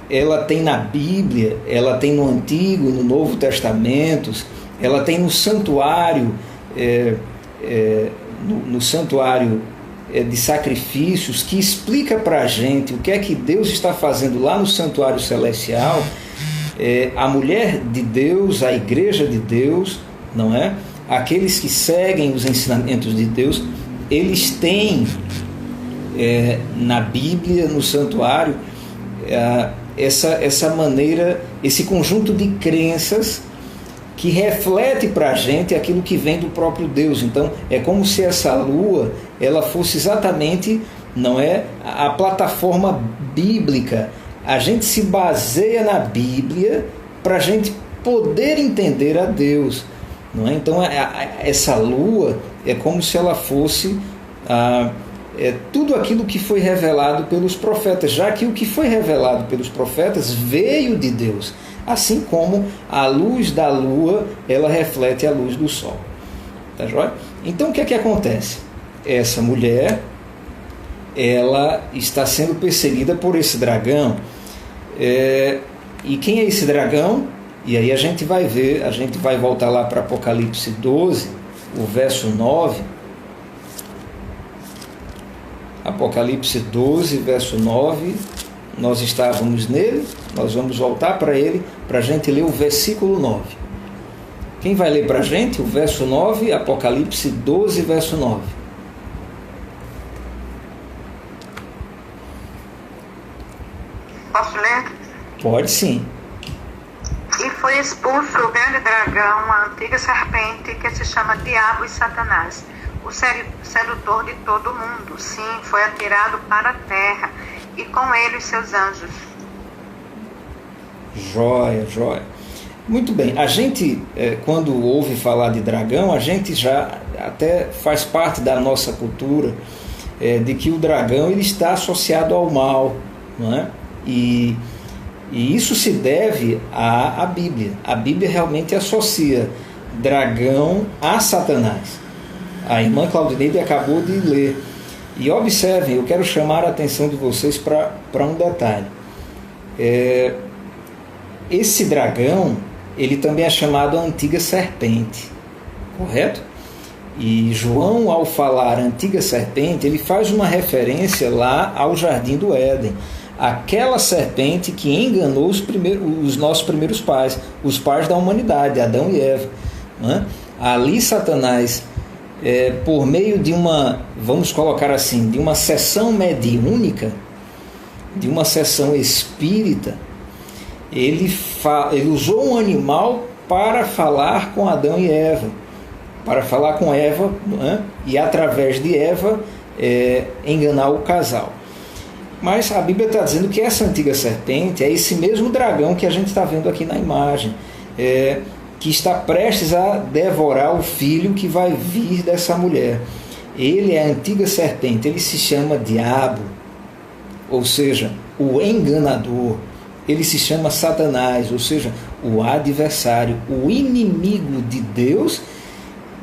ela tem na Bíblia, ela tem no Antigo e no Novo Testamentos, ela tem no santuário, no santuário de sacrifícios, que explica para a gente o que é que Deus está fazendo lá no santuário celestial. A mulher de Deus, a igreja de Deus, não é? Aqueles que seguem os ensinamentos de Deus, eles têm na Bíblia, no santuário, essa maneira, esse conjunto de crenças que reflete para a gente aquilo que vem do próprio Deus. Então, é como se essa lua, ela fosse exatamente, não é, a plataforma bíblica. A gente se baseia na Bíblia para a gente poder entender a Deus, não é? Então, essa lua é como se ela fosse tudo aquilo que foi revelado pelos profetas, já que o que foi revelado pelos profetas veio de Deus, assim como a luz da lua, ela reflete a luz do sol. Tá joia? Então, o que é que acontece? Essa mulher, ela está sendo perseguida por esse dragão. E quem é esse dragão? E aí a gente vai ver, a gente vai voltar lá para Apocalipse 12, o verso 9. Apocalipse 12, verso 9, nós estávamos nele, nós vamos voltar para ele, para a gente ler o versículo 9. Quem vai ler para a gente o verso 9, Apocalipse 12, verso 9? Posso ler? Pode sim. E foi expulso o grande dragão, a antiga serpente, que se chama Diabo e Satanás, o sedutor de todo mundo. Sim, foi atirado para a terra, e com ele os seus anjos. Joia, joia. Muito bem, a gente, quando ouve falar de dragão, a gente já até faz parte da nossa cultura de que o dragão ele está associado ao mal, não é? E isso se deve à Bíblia. A Bíblia realmente associa dragão a Satanás. A irmã Claudineide acabou de ler. E observem, eu quero chamar a atenção de vocês para um detalhe. Esse dragão, ele também é chamado a antiga serpente, correto? E João, ao falar antiga serpente, ele faz uma referência lá ao Jardim do Éden. Aquela serpente que enganou os nossos primeiros pais, os pais da humanidade, Adão e Eva, né? Ali Satanás, por meio de uma, vamos colocar assim, de uma sessão mediúnica, de uma sessão espírita, ele usou um animal para falar com Adão e Eva, para falar com Eva, né? E através de Eva enganar o casal. Mas a Bíblia está dizendo que essa antiga serpente é esse mesmo dragão que a gente está vendo aqui na imagem, que está prestes a devorar o filho que vai vir dessa mulher. Ele é a antiga serpente, ele se chama Diabo, ou seja, o enganador. Ele se chama Satanás, ou seja, o adversário, o inimigo de Deus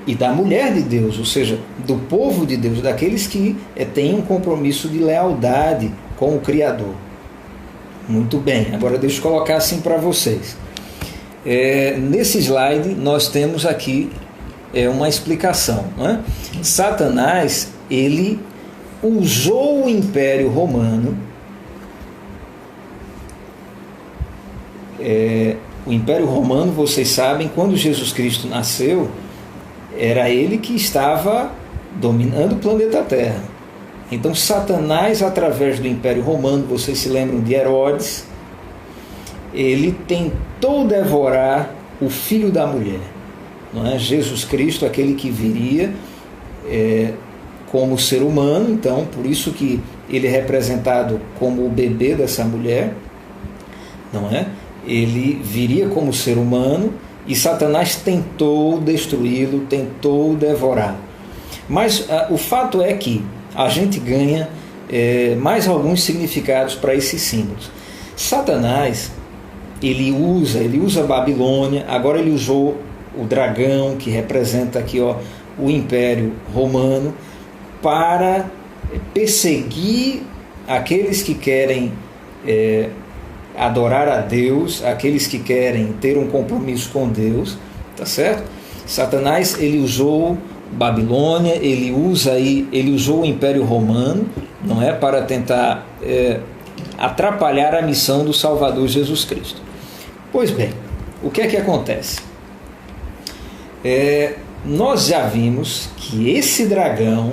e da mulher de Deus, ou seja, do povo de Deus, daqueles que têm um compromisso de lealdade com o Criador. Muito bem, agora deixa eu colocar assim para vocês. Nesse slide nós temos aqui uma explicação, né? Satanás, ele usou o Império Romano. O Império Romano, vocês sabem, quando Jesus Cristo nasceu, era ele que estava dominando o planeta Terra. Então Satanás, através do Império Romano, vocês se lembram de Herodes, ele tentou devorar o filho da mulher, não é? Jesus Cristo, aquele que viria como ser humano, então por isso que ele é representado como o bebê dessa mulher, não é? Ele viria como ser humano e Satanás tentou destruí-lo, tentou devorá-lo. Mas o fato é que a gente ganha mais alguns significados para esses símbolos. Satanás, ele usa a Babilônia, agora ele usou o dragão, que representa aqui, ó, o Império Romano, para perseguir aqueles que querem adorar a Deus, aqueles que querem ter um compromisso com Deus, tá certo? Satanás, ele usou Babilônia, ele usou o Império Romano, não é, para tentar atrapalhar a missão do Salvador Jesus Cristo. Pois bem, o que é que acontece? Nós já vimos que esse dragão,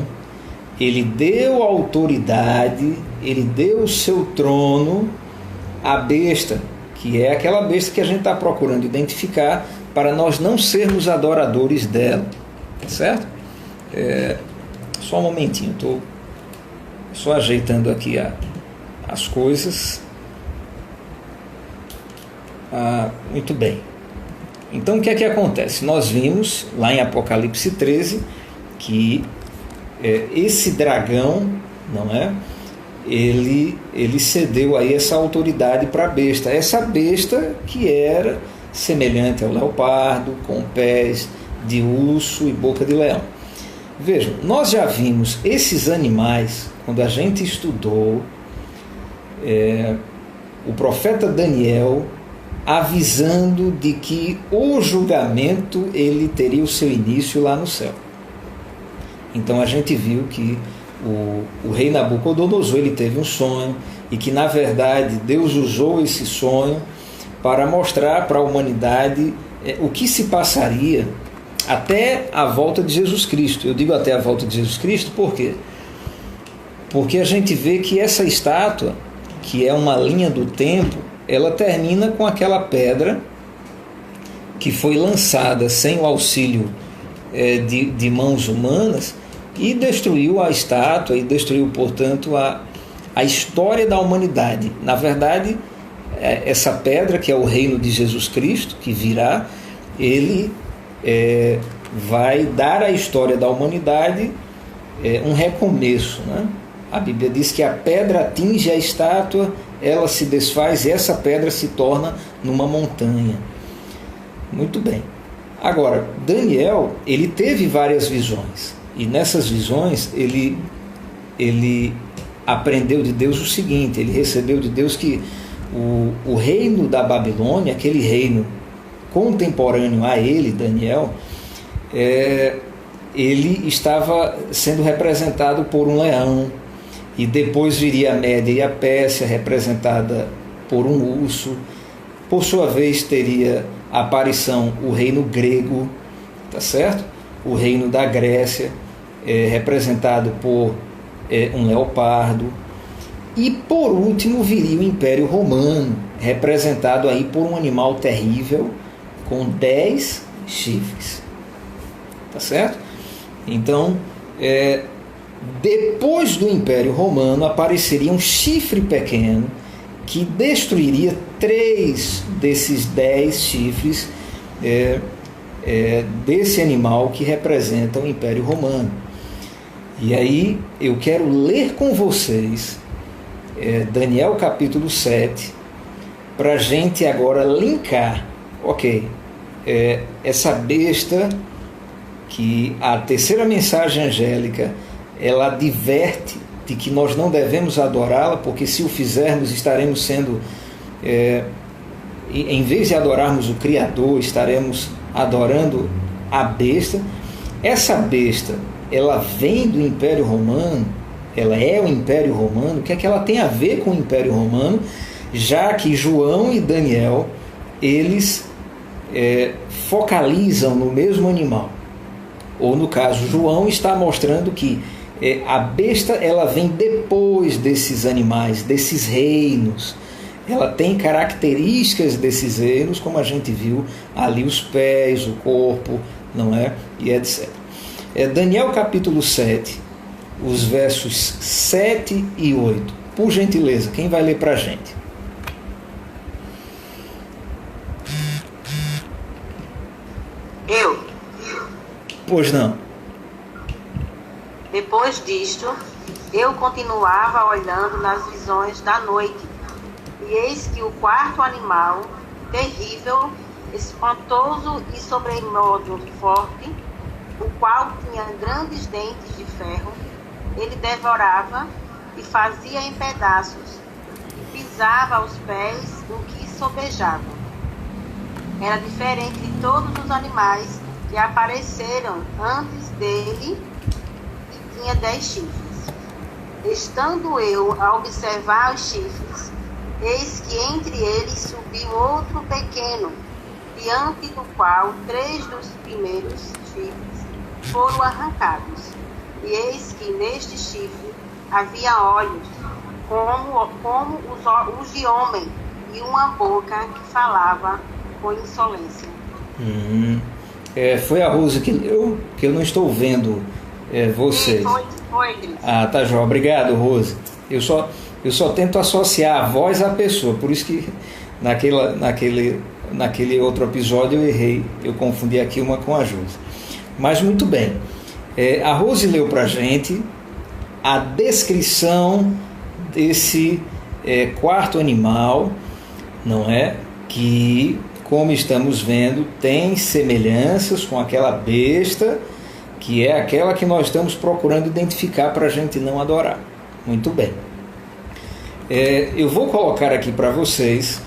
ele deu autoridade, ele deu o seu trono à besta, que é aquela besta que a gente está procurando identificar para nós não sermos adoradores dela, certo? Só um momentinho, estou só ajeitando aqui as coisas. Muito bem. Então o que é que acontece? Nós vimos lá em Apocalipse 13 que esse dragão, não é? Ele cedeu aí essa autoridade para a besta. Essa besta que era semelhante ao leopardo, com pés de urso e boca de leão. Vejam, nós já vimos esses animais quando a gente estudou o profeta Daniel avisando de que o julgamento ele teria o seu início lá no céu. Então a gente viu que o rei Nabucodonosor ele teve um sonho e que na verdade Deus usou esse sonho para mostrar para a humanidade o que se passaria até a volta de Jesus Cristo. Eu digo até a volta de Jesus Cristo por quê? Porque a gente vê que essa estátua, que é uma linha do tempo, ela termina com aquela pedra que foi lançada sem o auxílio de mãos humanas e destruiu a estátua e destruiu, portanto, a história da humanidade. Na verdade, essa pedra, que é o reino de Jesus Cristo, que virá, ele vai dar à história da humanidade um recomeço, né? A Bíblia diz que a pedra atinge a estátua, ela se desfaz e essa pedra se torna numa montanha. Muito bem. Agora, Daniel, ele teve várias visões. E nessas visões, ele aprendeu de Deus o seguinte, ele recebeu de Deus que o reino da Babilônia, aquele reino contemporâneo a ele, Daniel, ele estava sendo representado por um leão, e depois viria a Média e a Pérsia, representada por um urso. Por sua vez, teria a aparição o reino grego, tá certo? O reino da Grécia, representado por um leopardo. E por último viria o Império Romano, representado aí por um animal terrível com 10 chifres. Tá certo? Então, depois do Império Romano apareceria um chifre pequeno que destruiria 3 desses 10 chifres desse animal que representa o Império Romano. E aí eu quero ler com vocês Daniel capítulo 7, para a gente agora linkar, essa besta que a terceira mensagem angélica ela adverte de que nós não devemos adorá-la, porque se o fizermos estaremos sendo, em vez de adorarmos o Criador, estaremos adorando a besta. Essa besta, ela vem do Império Romano, ela é o Império Romano. O que é que ela tem a ver com o Império Romano? Já que João e Daniel, eles focalizam no mesmo animal. Ou no caso, João está mostrando que A besta, ela vem depois desses animais, desses reinos. Ela tem características desses reinos, como a gente viu ali, os pés, o corpo, não é? E etc. Daniel capítulo 7, os versos 7 e 8. Por gentileza, quem vai ler para a gente? Eu. Pois não. Depois disto, eu continuava olhando nas visões da noite, e eis que o quarto animal, terrível, espantoso e sobremodo forte, o qual tinha grandes dentes de ferro, ele devorava e fazia em pedaços, e pisava aos pés o que sobejava. Era diferente de todos os animais que apareceram antes dele, e tinha 10 chifres. Estando eu a observar os chifres, eis que entre eles subiu outro pequeno, diante do qual 3 dos primeiros chifres foram arrancados. E eis que neste chifre havia olhos, como os de homem, e uma boca que falava com insolência. Foi a Rose que leu, que eu não estou vendo vocês. Sim, foi, Gris. Tá, João. Obrigado, Rose. Eu só tento associar a voz à pessoa, por isso que naquele outro episódio eu errei, eu confundi aqui uma com a Rose. Mas muito bem. A Rose leu para a gente a descrição desse quarto animal, não é? Que, como estamos vendo, tem semelhanças com aquela besta, que é aquela que nós estamos procurando identificar para a gente não adorar. Muito bem. Eu vou colocar aqui para vocês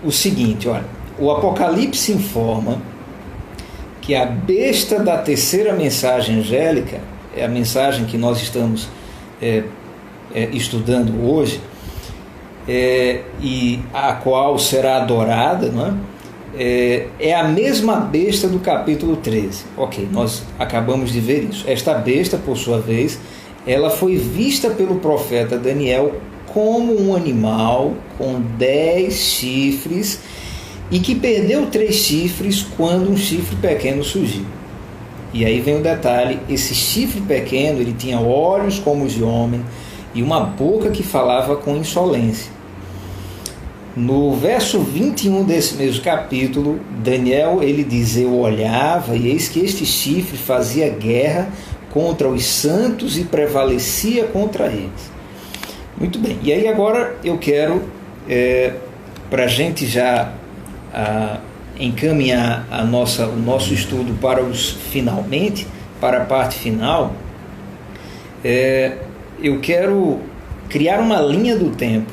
o seguinte, olha, o Apocalipse informa que a besta da terceira mensagem angélica, é a mensagem que nós estamos estudando hoje, e a qual será adorada, não é? É a mesma besta do capítulo 13. Ok, nós acabamos de ver isso. Esta besta, por sua vez, ela foi vista pelo profeta Daniel como um animal com 10 chifres e que perdeu 3 chifres quando um chifre pequeno surgiu. E aí vem o detalhe, esse chifre pequeno, ele tinha olhos como os de homem e uma boca que falava com insolência. No verso 21 desse mesmo capítulo, Daniel, ele diz: eu olhava e eis que este chifre fazia guerra contra os santos e prevalecia contra eles. Muito bem, e aí agora eu quero, para a gente já encaminhar o nosso estudo para a parte final, eu quero criar uma linha do tempo,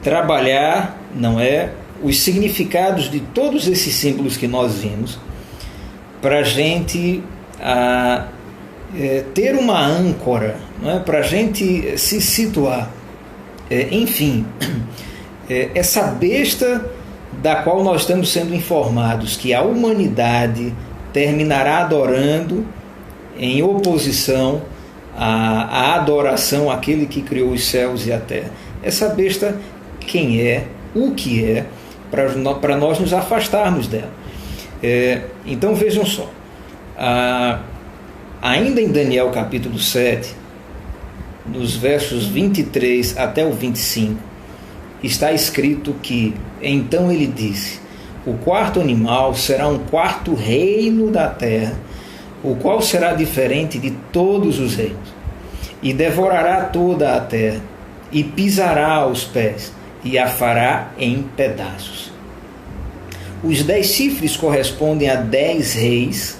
trabalhar, não é, os significados de todos esses símbolos que nós vimos, para a gente ter uma âncora, não é, para a gente se situar. Enfim, essa besta da qual nós estamos sendo informados que a humanidade terminará adorando em oposição à adoração àquele que criou os céus e a terra. Essa besta, quem é, o que é, para nós nos afastarmos dela. Então vejam só, ainda em Daniel capítulo 7, nos versos 23 até o 25, está escrito que, então ele disse: o quarto animal será um quarto reino da terra, o qual será diferente de todos os reinos, e devorará toda a terra, e pisará aos pés, e a fará em pedaços. Os 10 chifres correspondem a 10 reis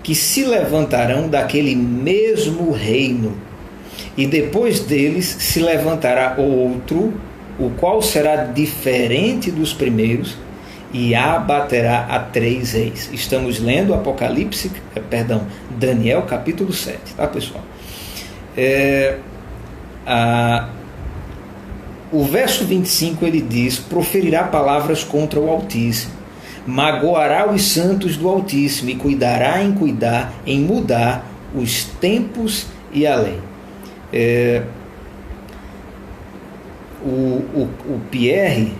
que se levantarão daquele mesmo reino, e depois deles se levantará outro, o qual será diferente dos primeiros, e abaterá a 3 reis. Estamos lendo Daniel capítulo 7, tá, pessoal? O verso 25 ele diz: proferirá palavras contra o Altíssimo, magoará os santos do Altíssimo e cuidará em cuidar, em mudar os tempos e a lei. O Pierre,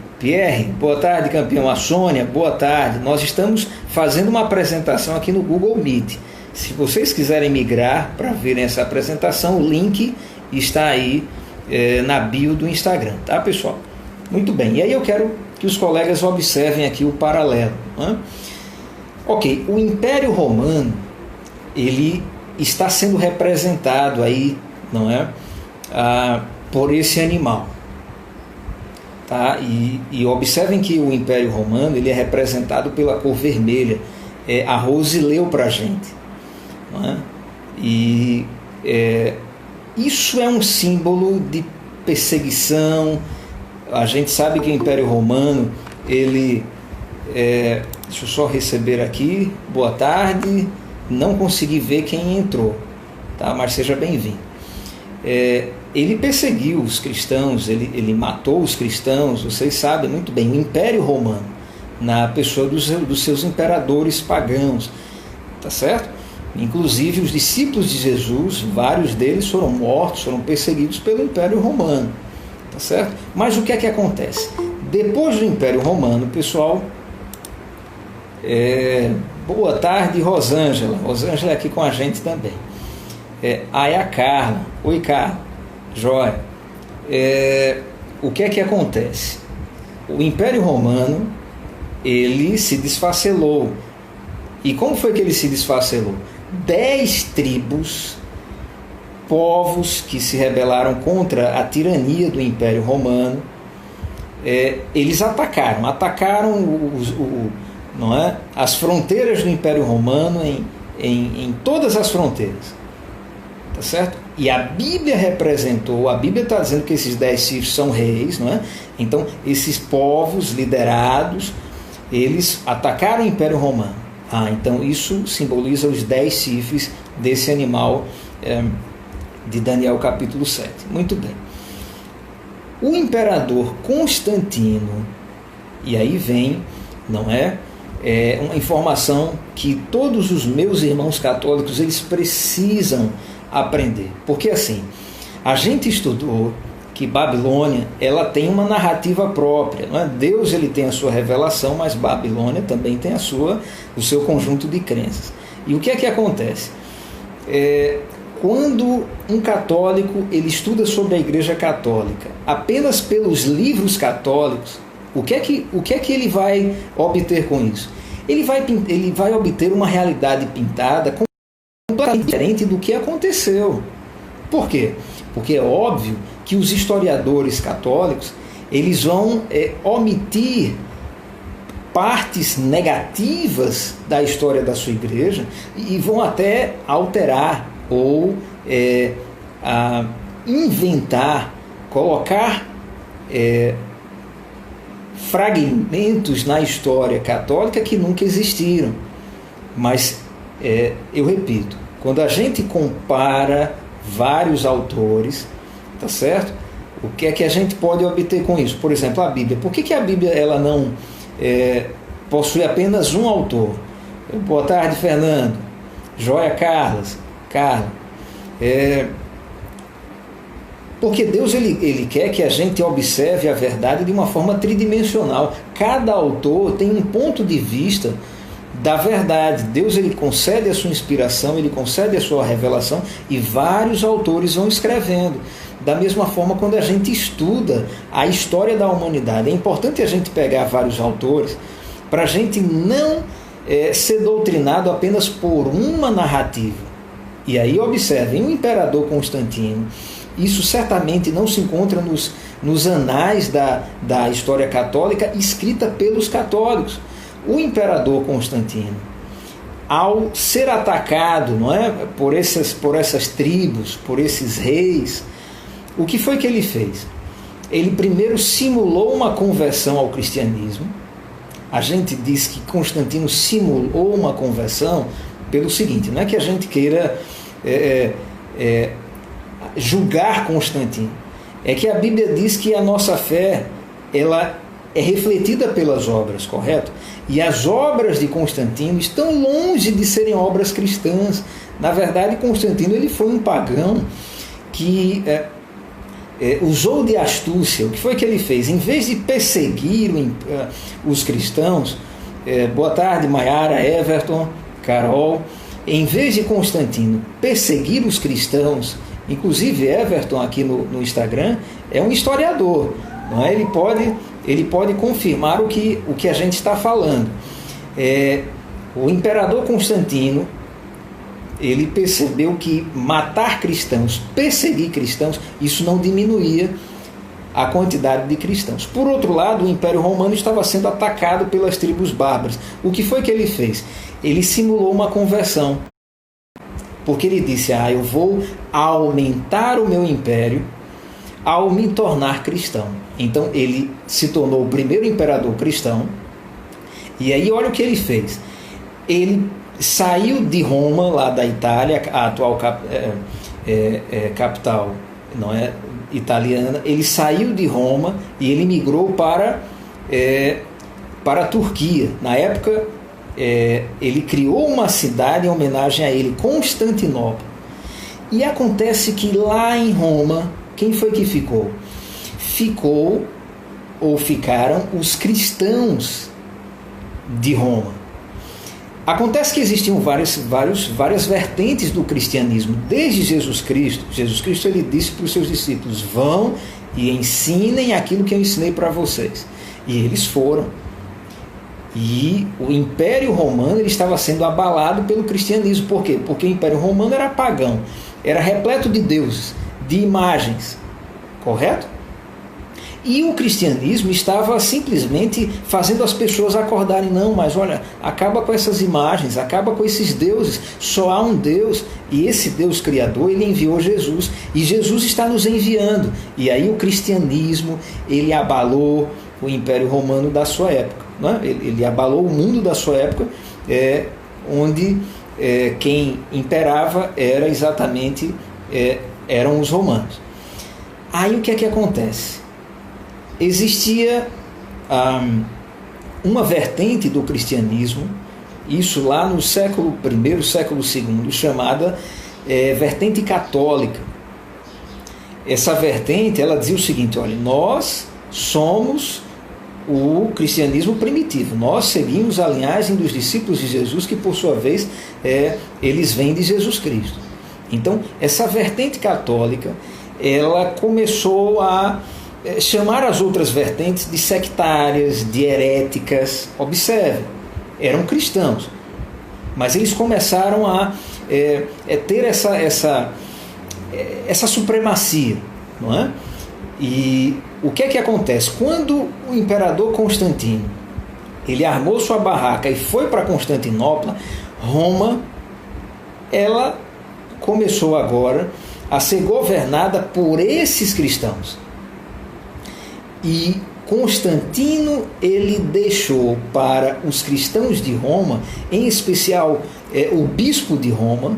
boa tarde, campeão. A Sônia, boa tarde. Nós estamos fazendo uma apresentação aqui no Google Meet. Se vocês quiserem migrar para verem essa apresentação, o link está aí na bio do Instagram, tá, pessoal? Muito bem, e aí eu quero que os colegas observem aqui o paralelo, né? Ok, o Império Romano, ele está sendo representado aí, não é? Por esse animal. Tá? E observem que o Império Romano, ele é representado pela cor vermelha. A Rose leu para a gente. Não é? E isso é um símbolo de perseguição. A gente sabe que o Império Romano, ele... deixa eu só receber aqui. Boa tarde. Não consegui ver quem entrou, tá? Mas seja bem-vindo. Ele perseguiu os cristãos, ele matou os cristãos, vocês sabem muito bem, o Império Romano, na pessoa dos seus imperadores pagãos, tá certo? Inclusive os discípulos de Jesus, vários deles foram mortos, foram perseguidos pelo Império Romano, tá certo? Mas o que é que acontece? Depois do Império Romano, pessoal, boa tarde, Rosângela. Rosângela é aqui com a gente também. Aí a Carla. Oi, Carla. Jóia. O que é que acontece? O Império Romano, ele se desfacelou. E como foi que ele se desfacelou? 10 tribos, povos que se rebelaram contra a tirania do Império Romano, eles atacaram não é? As fronteiras do Império Romano em todas as fronteiras, tá certo? E a Bíblia a Bíblia está dizendo que esses 10 chifres são reis, não é? Então esses povos liderados, eles atacaram o Império Romano. Então isso simboliza os 10 chifres desse animal de Daniel capítulo 7. Muito bem. O imperador Constantino, e aí vem, não é? Uma informação que todos os meus irmãos católicos eles precisam aprender, porque assim, a gente estudou que Babilônia ela tem uma narrativa própria, não é? Deus ele tem a sua revelação, mas Babilônia também tem o seu conjunto de crenças. E o que é que acontece? Quando um católico ele estuda sobre a Igreja Católica apenas pelos livros católicos, o que é que ele vai obter com isso? Ele vai obter uma realidade pintada completamente diferente do que aconteceu. Por quê? Porque é óbvio que os historiadores católicos eles vão omitir partes negativas da história da sua igreja e vão até alterar ou inventar, colocar fragmentos na história católica que nunca existiram. Mas eu repito, quando a gente compara vários autores, tá certo? O que é que a gente pode obter com isso? Por exemplo, a Bíblia. Por que a Bíblia ela não possui apenas um autor? Boa tarde, Fernando. Joia, Carla. Porque Deus ele quer que a gente observe a verdade de uma forma tridimensional. Cada autor tem um ponto de vista da verdade. Deus ele concede a sua inspiração, ele concede a sua revelação e vários autores vão escrevendo. Da mesma forma, quando a gente estuda a história da humanidade, é importante a gente pegar vários autores para a gente não ser doutrinado apenas por uma narrativa. E aí observem, o imperador Constantino, isso certamente não se encontra nos anais da história católica escrita pelos católicos. O imperador Constantino, ao ser atacado, não é, por essas tribos, por esses reis, o que foi que ele fez? Ele primeiro simulou uma conversão ao cristianismo. A gente diz que Constantino simulou uma conversão pelo seguinte, não é que a gente queira julgar Constantino, é que a Bíblia diz que a nossa fé ela é refletida pelas obras, correto? E as obras de Constantino estão longe de serem obras cristãs. Na verdade, Constantino ele foi um pagão que usou de astúcia. O que foi que ele fez? Em vez de perseguir os cristãos, boa tarde, Maiara, Everton, Carol, em vez de Constantino perseguir os cristãos, inclusive Everton aqui no Instagram é um historiador, não é? Ele pode confirmar o que a gente está falando. O imperador Constantino, ele percebeu que matar cristãos, perseguir cristãos, isso não diminuía a quantidade de cristãos. Por outro lado, o Império Romano estava sendo atacado pelas tribos bárbaras. O que foi que ele fez? Ele simulou uma conversão. Porque ele disse, eu vou aumentar o meu império ao me tornar cristão. Então ele se tornou o primeiro imperador cristão. E aí olha o que ele fez. Ele saiu de Roma, lá da Itália, a atual capital, não é, italiana. Ele saiu de Roma e ele migrou para a Turquia. Na época, ele criou uma cidade em homenagem a ele, Constantinopla. E acontece que lá em Roma, quem foi que ficou? Ficaram os cristãos de Roma. Acontece que existiam várias vertentes do cristianismo, desde Jesus Cristo. Jesus Cristo ele disse para os seus discípulos, vão e ensinem aquilo que eu ensinei para vocês. E eles foram. E o Império Romano ele estava sendo abalado pelo cristianismo. Por quê? Porque o Império Romano era pagão, era repleto de deuses, de imagens, correto? E o cristianismo estava simplesmente fazendo as pessoas acordarem, não, mas olha, acaba com essas imagens, acaba com esses deuses, só há um Deus, e esse Deus criador, ele enviou Jesus, e Jesus está nos enviando. E aí o cristianismo, ele abalou o Império Romano da sua época, não é? Ele abalou o mundo da sua época, onde quem imperava era exatamente, eram os romanos. Aí o que é que acontece? Existia uma vertente do cristianismo, isso lá no século I, século II, chamada vertente católica. Essa vertente, ela dizia o seguinte, olha, nós somos o cristianismo primitivo, nós seguimos a linhagem dos discípulos de Jesus, que por sua vez, eles vêm de Jesus Cristo. Então, essa vertente católica, ela começou a chamar as outras vertentes de sectárias, de heréticas. Observe, eram cristãos, mas eles começaram a ter essa supremacia, não é? E o que é que acontece? Quando o imperador Constantino ele armou sua barraca e foi para Constantinopla, Roma, ela começou agora a ser governada por esses cristãos. E Constantino ele deixou para os cristãos de Roma, em especial o bispo de Roma,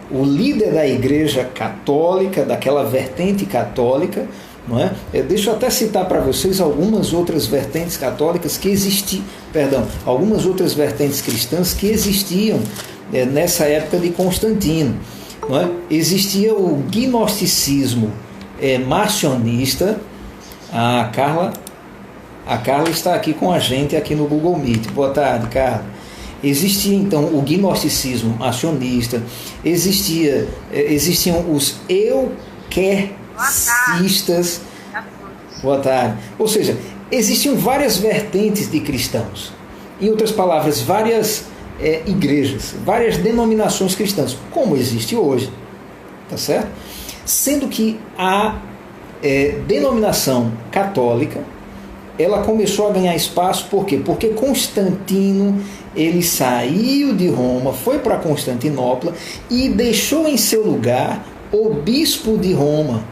o líder da igreja católica, daquela vertente católica, não é? Deixa eu até citar para vocês algumas outras vertentes católicas que existiam, algumas outras vertentes cristãs que existiam nessa época de Constantino, não é? Existia o gnosticismo marcionista. A Carla está aqui com a gente aqui no Google Meet. Boa tarde, Carla. Existia então o gnosticismo acionista, existiam os euquercistas. Boa tarde. Ou seja, existiam várias vertentes de cristãos. Em outras palavras, várias igrejas, várias denominações cristãs, como existe hoje. Tá certo? Sendo que a denominação católica, ela começou a ganhar espaço, por quê? Porque Constantino, ele saiu de Roma, foi para Constantinopla e deixou em seu lugar o bispo de Roma.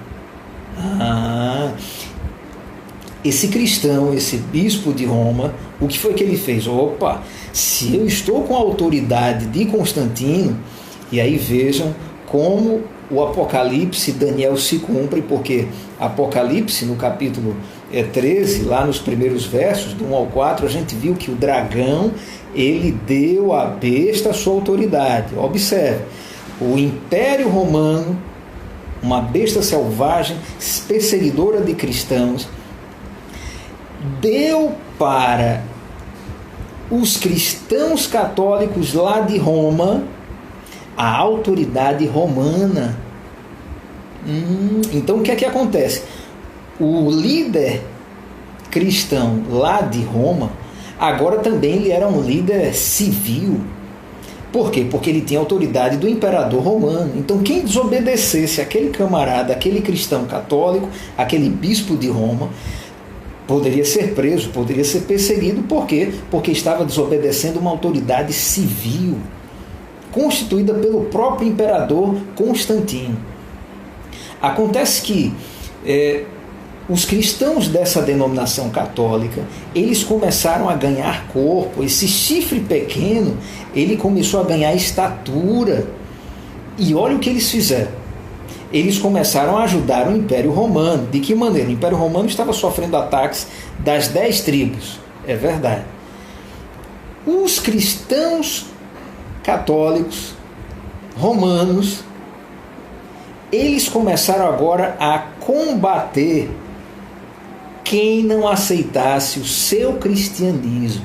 Esse cristão, esse bispo de Roma, o que foi que ele fez? Opa, se eu estou com a autoridade de Constantino, e aí vejam como o Apocalipse, Daniel se cumpre, porque Apocalipse, no capítulo 13, lá nos primeiros versos, do 1 ao 4, a gente viu que o dragão, ele deu à besta a sua autoridade. Observe, o Império Romano, uma besta selvagem, perseguidora de cristãos, deu para os cristãos católicos lá de Roma a autoridade romana. Então o que é que acontece? O líder cristão lá de Roma, agora também ele era um líder civil. Por quê? Porque ele tinha autoridade do imperador romano. Então quem desobedecesse aquele camarada, aquele cristão católico, aquele bispo de Roma, poderia ser preso, poderia ser perseguido. Por quê? Porque estava desobedecendo uma autoridade civil, constituída pelo próprio imperador Constantino. Acontece que os cristãos dessa denominação católica, eles começaram a ganhar corpo. Esse chifre pequeno, ele começou a ganhar estatura. E olha o que eles fizeram. Eles começaram a ajudar o Império Romano. De que maneira? O Império Romano estava sofrendo ataques das 10 tribos. É verdade. Os cristãos católicos romanos, eles começaram agora a combater quem não aceitasse o seu cristianismo.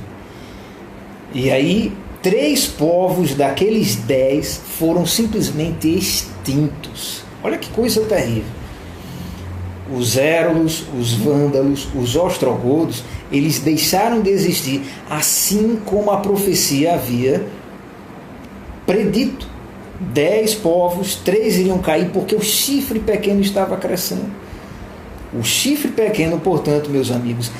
E aí 3 povos daqueles 10 foram simplesmente extintos. Olha que coisa terrível. Os érulos, os vândalos, os ostrogodos, eles deixaram de existir, assim como a profecia havia predito. 10 povos, 3 iriam cair porque o chifre pequeno estava crescendo. O chifre pequeno, portanto, meus amigos,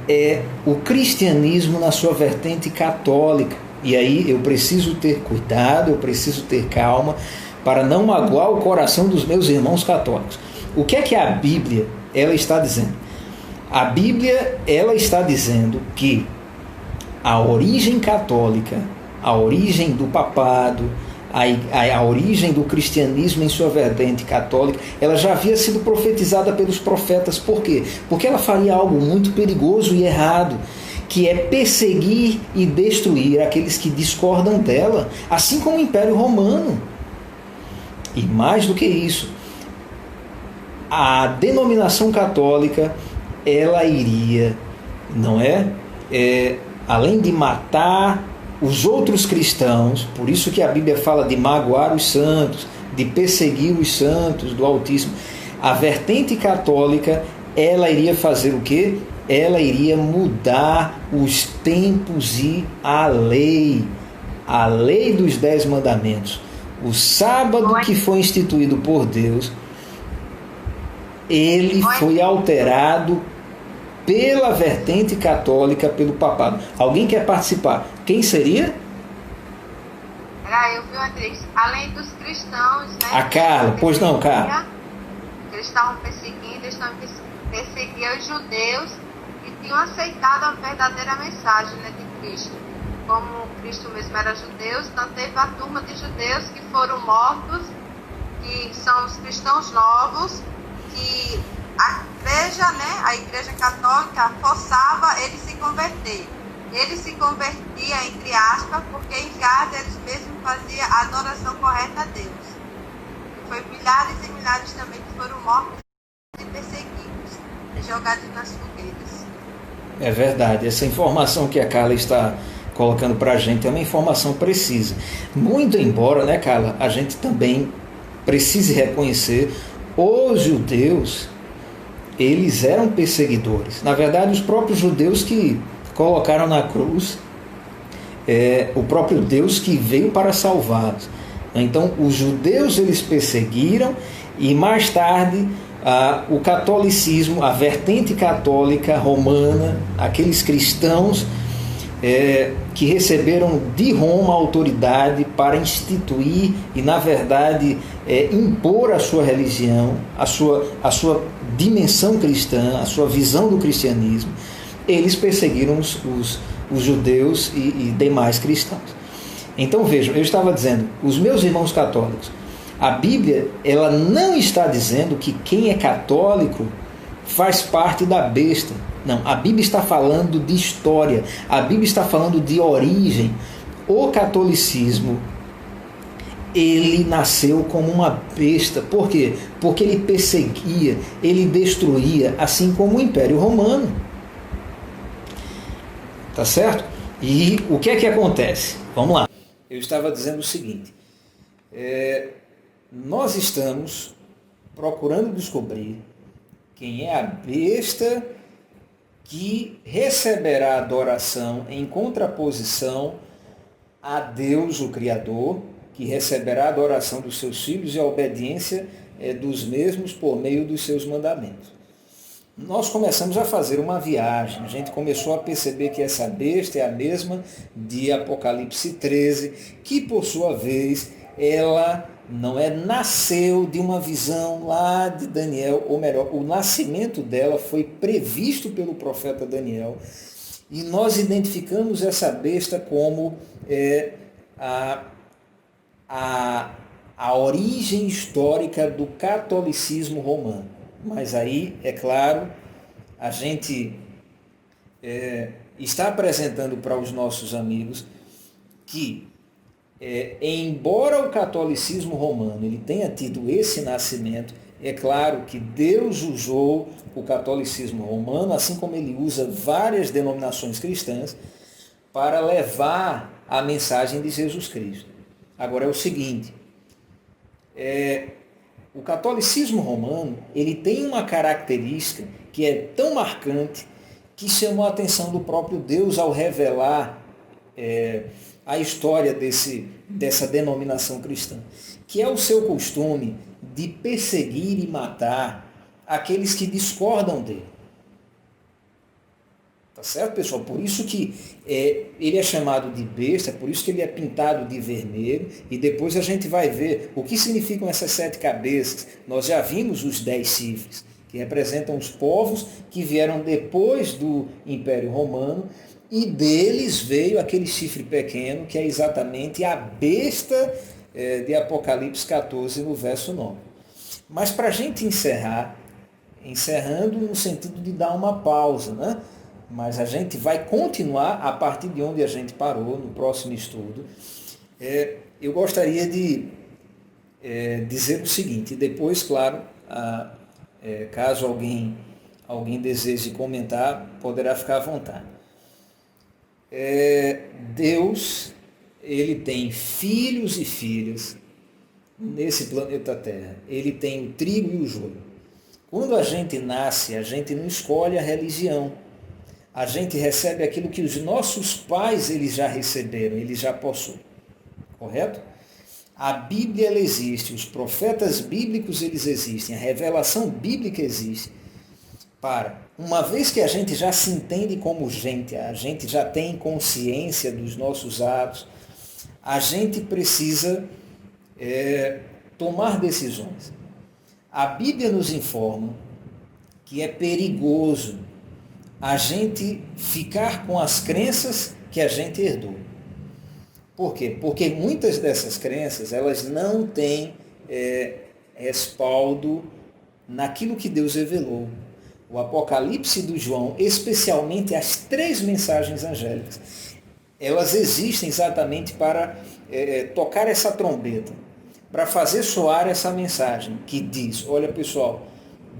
é o cristianismo na sua vertente católica. E aí eu preciso ter cuidado, eu preciso ter calma para não magoar o coração dos meus irmãos católicos. O que é que a Bíblia ela está dizendo? A Bíblia ela está dizendo que a origem católica, a origem do papado, a origem do cristianismo em sua vertente católica, ela já havia sido profetizada pelos profetas. Por quê? Porque ela faria algo muito perigoso e errado, que é perseguir e destruir aqueles que discordam dela, assim como o Império Romano. E mais do que isso, a denominação católica, ela iria, além de matar os outros cristãos, por isso que a Bíblia fala de magoar os santos, de perseguir os santos do Altíssimo, a vertente católica, ela iria fazer o quê? Ela iria mudar os tempos e a lei dos 10 mandamentos. O sábado que foi instituído por Deus, ele foi alterado pela vertente católica, pelo papado. Alguém quer participar? Quem seria? Era eu, viu, Andrés? Além dos cristãos, né? A Carla. Pois não, Carla. Eles estavam perseguindo os judeus que tinham aceitado a verdadeira mensagem, né, de Cristo. Como Cristo mesmo era judeu, então teve a turma de judeus que foram mortos, que são os cristãos novos, que a igreja católica forçava ele se converter. Ele se convertia, entre aspas, porque em casa eles mesmos faziam a adoração correta a Deus. E foi milhares e milhares também que foram mortos e perseguidos, e jogados nas fogueiras. É verdade, essa informação que a Carla está colocando para a gente é uma informação precisa. Muito embora, né, Carla, a gente também precise reconhecer, os judeus, eles eram perseguidores. Na verdade, os próprios judeus que colocaram na cruz o próprio Deus que veio para salvá-los. Então, os judeus eles perseguiram, e mais tarde o catolicismo, a vertente católica romana, aqueles cristãos que receberam de Roma a autoridade para instituir e, na verdade, impor a sua religião, a sua dimensão cristã, a sua visão do cristianismo, eles perseguiram os judeus e demais cristãos. Então vejam, eu estava dizendo, os meus irmãos católicos, A Bíblia, ela não está dizendo que quem é católico faz parte da besta. Não, a Bíblia está falando de história, a Bíblia está falando de origem. O catolicismo, ele nasceu como uma besta. Por quê? Porque ele perseguia, ele destruía, assim como o Império Romano. Tá certo? E o que é que acontece? Vamos lá. Eu estava dizendo o seguinte, nós estamos procurando descobrir quem é a besta que receberá adoração em contraposição a Deus, o Criador, que receberá a adoração dos seus filhos e a obediência dos mesmos por meio dos seus mandamentos. Nós começamos a fazer uma viagem, a gente começou a perceber que essa besta é a mesma de Apocalipse 13, que por sua vez, ela não nasceu de uma visão lá de Daniel, ou melhor, o nascimento dela foi previsto pelo profeta Daniel, e nós identificamos essa besta como a origem histórica do catolicismo romano. Mas aí, é claro, a gente está apresentando para os nossos amigos que, embora o catolicismo romano ele tenha tido esse nascimento, é claro que Deus usou o catolicismo romano, assim como ele usa várias denominações cristãs, para levar a mensagem de Jesus Cristo. Agora é o seguinte, o catolicismo romano ele tem uma característica que é tão marcante que chamou a atenção do próprio Deus ao revelar a história dessa denominação cristã, que é o seu costume de perseguir e matar aqueles que discordam dele. Tá certo, pessoal? Por isso que ele é chamado de besta, por isso que ele é pintado de vermelho, e depois a gente vai ver o que significam essas 7 cabeças. Nós já vimos os 10 chifres, que representam os povos que vieram depois do Império Romano, e deles veio aquele chifre pequeno, que é exatamente a besta de Apocalipse 14, no verso 9. Mas para a gente encerrando no sentido de dar uma pausa, né? Mas a gente vai continuar a partir de onde a gente parou no próximo estudo. Eu gostaria de dizer o seguinte, depois, claro, caso alguém deseje comentar, poderá ficar à vontade. Deus, ele tem filhos e filhas nesse planeta Terra. Ele tem o trigo e o joio. Quando a gente nasce, a gente não escolhe a religião. A gente recebe aquilo que os nossos pais eles já receberam, eles já possuem. Correto? A Bíblia ela existe, os profetas bíblicos eles existem, a revelação bíblica existe. Uma vez que a gente já se entende como gente, a gente já tem consciência dos nossos atos, a gente precisa tomar decisões. A Bíblia nos informa que é perigoso a gente ficar com as crenças que a gente herdou. Por quê? Porque muitas dessas crenças, elas não têm respaldo naquilo que Deus revelou. O Apocalipse do João, especialmente as 3 mensagens angélicas, elas existem exatamente para tocar essa trombeta, para fazer soar essa mensagem que diz, olha pessoal,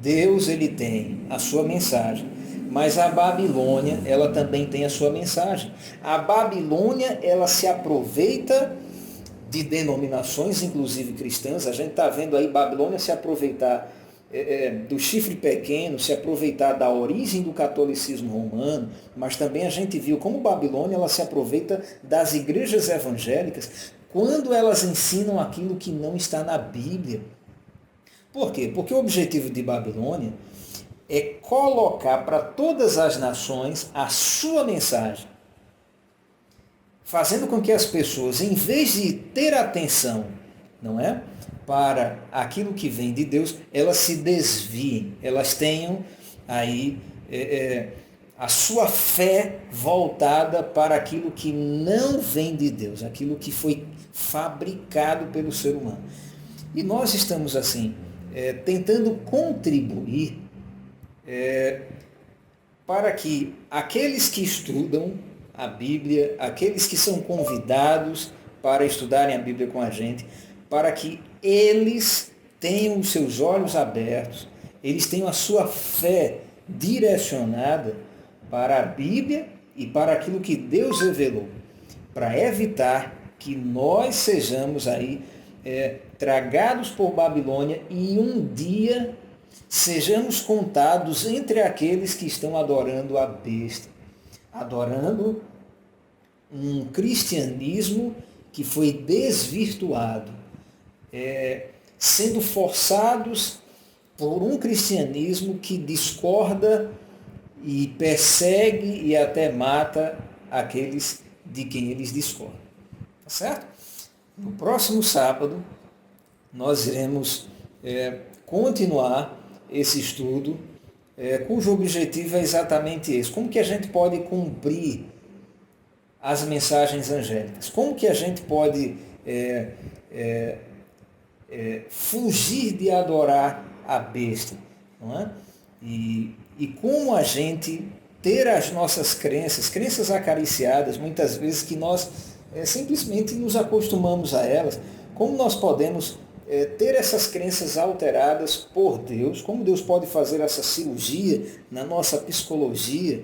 Deus ele tem a sua mensagem, mas a Babilônia, ela também tem a sua mensagem. A Babilônia, ela se aproveita de denominações, inclusive cristãs. A gente está vendo aí Babilônia se aproveitar do chifre pequeno, se aproveitar da origem do catolicismo romano, mas também a gente viu como Babilônia, ela se aproveita das igrejas evangélicas quando elas ensinam aquilo que não está na Bíblia. Por quê? Porque o objetivo de Babilônia é colocar para todas as nações a sua mensagem, fazendo com que as pessoas, em vez de ter atenção, não é, para aquilo que vem de Deus, elas se desviem, elas tenham aí a sua fé voltada para aquilo que não vem de Deus, aquilo que foi fabricado pelo ser humano. E nós estamos, assim, tentando contribuir para que aqueles que estudam a Bíblia, aqueles que são convidados para estudarem a Bíblia com a gente, para que eles tenham os seus olhos abertos, eles tenham a sua fé direcionada para a Bíblia e para aquilo que Deus revelou, para evitar que nós sejamos aí tragados por Babilônia e um dia sejamos contados entre aqueles que estão adorando a besta, adorando um cristianismo que foi desvirtuado, sendo forçados por um cristianismo que discorda e persegue e até mata aqueles de quem eles discordam. Tá certo? No próximo sábado, nós iremos continuar esse estudo, cujo objetivo é exatamente esse. Como que a gente pode cumprir as mensagens angélicas? Como que a gente pode fugir de adorar a besta? Não é? E como a gente ter as nossas crenças acariciadas, muitas vezes que nós simplesmente nos acostumamos a elas, como nós podemos ter essas crenças alteradas por Deus, como Deus pode fazer essa cirurgia na nossa psicologia,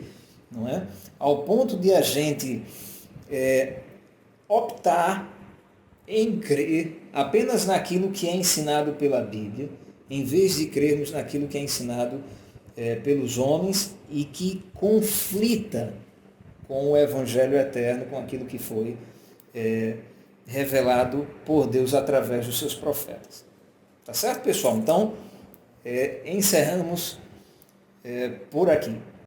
não é? Ao ponto de a gente optar em crer apenas naquilo que é ensinado pela Bíblia, em vez de crermos naquilo que é ensinado pelos homens e que conflita com o Evangelho eterno, com aquilo que foi revelado por Deus através dos seus profetas. Tá certo, pessoal? Então, encerramos por aqui.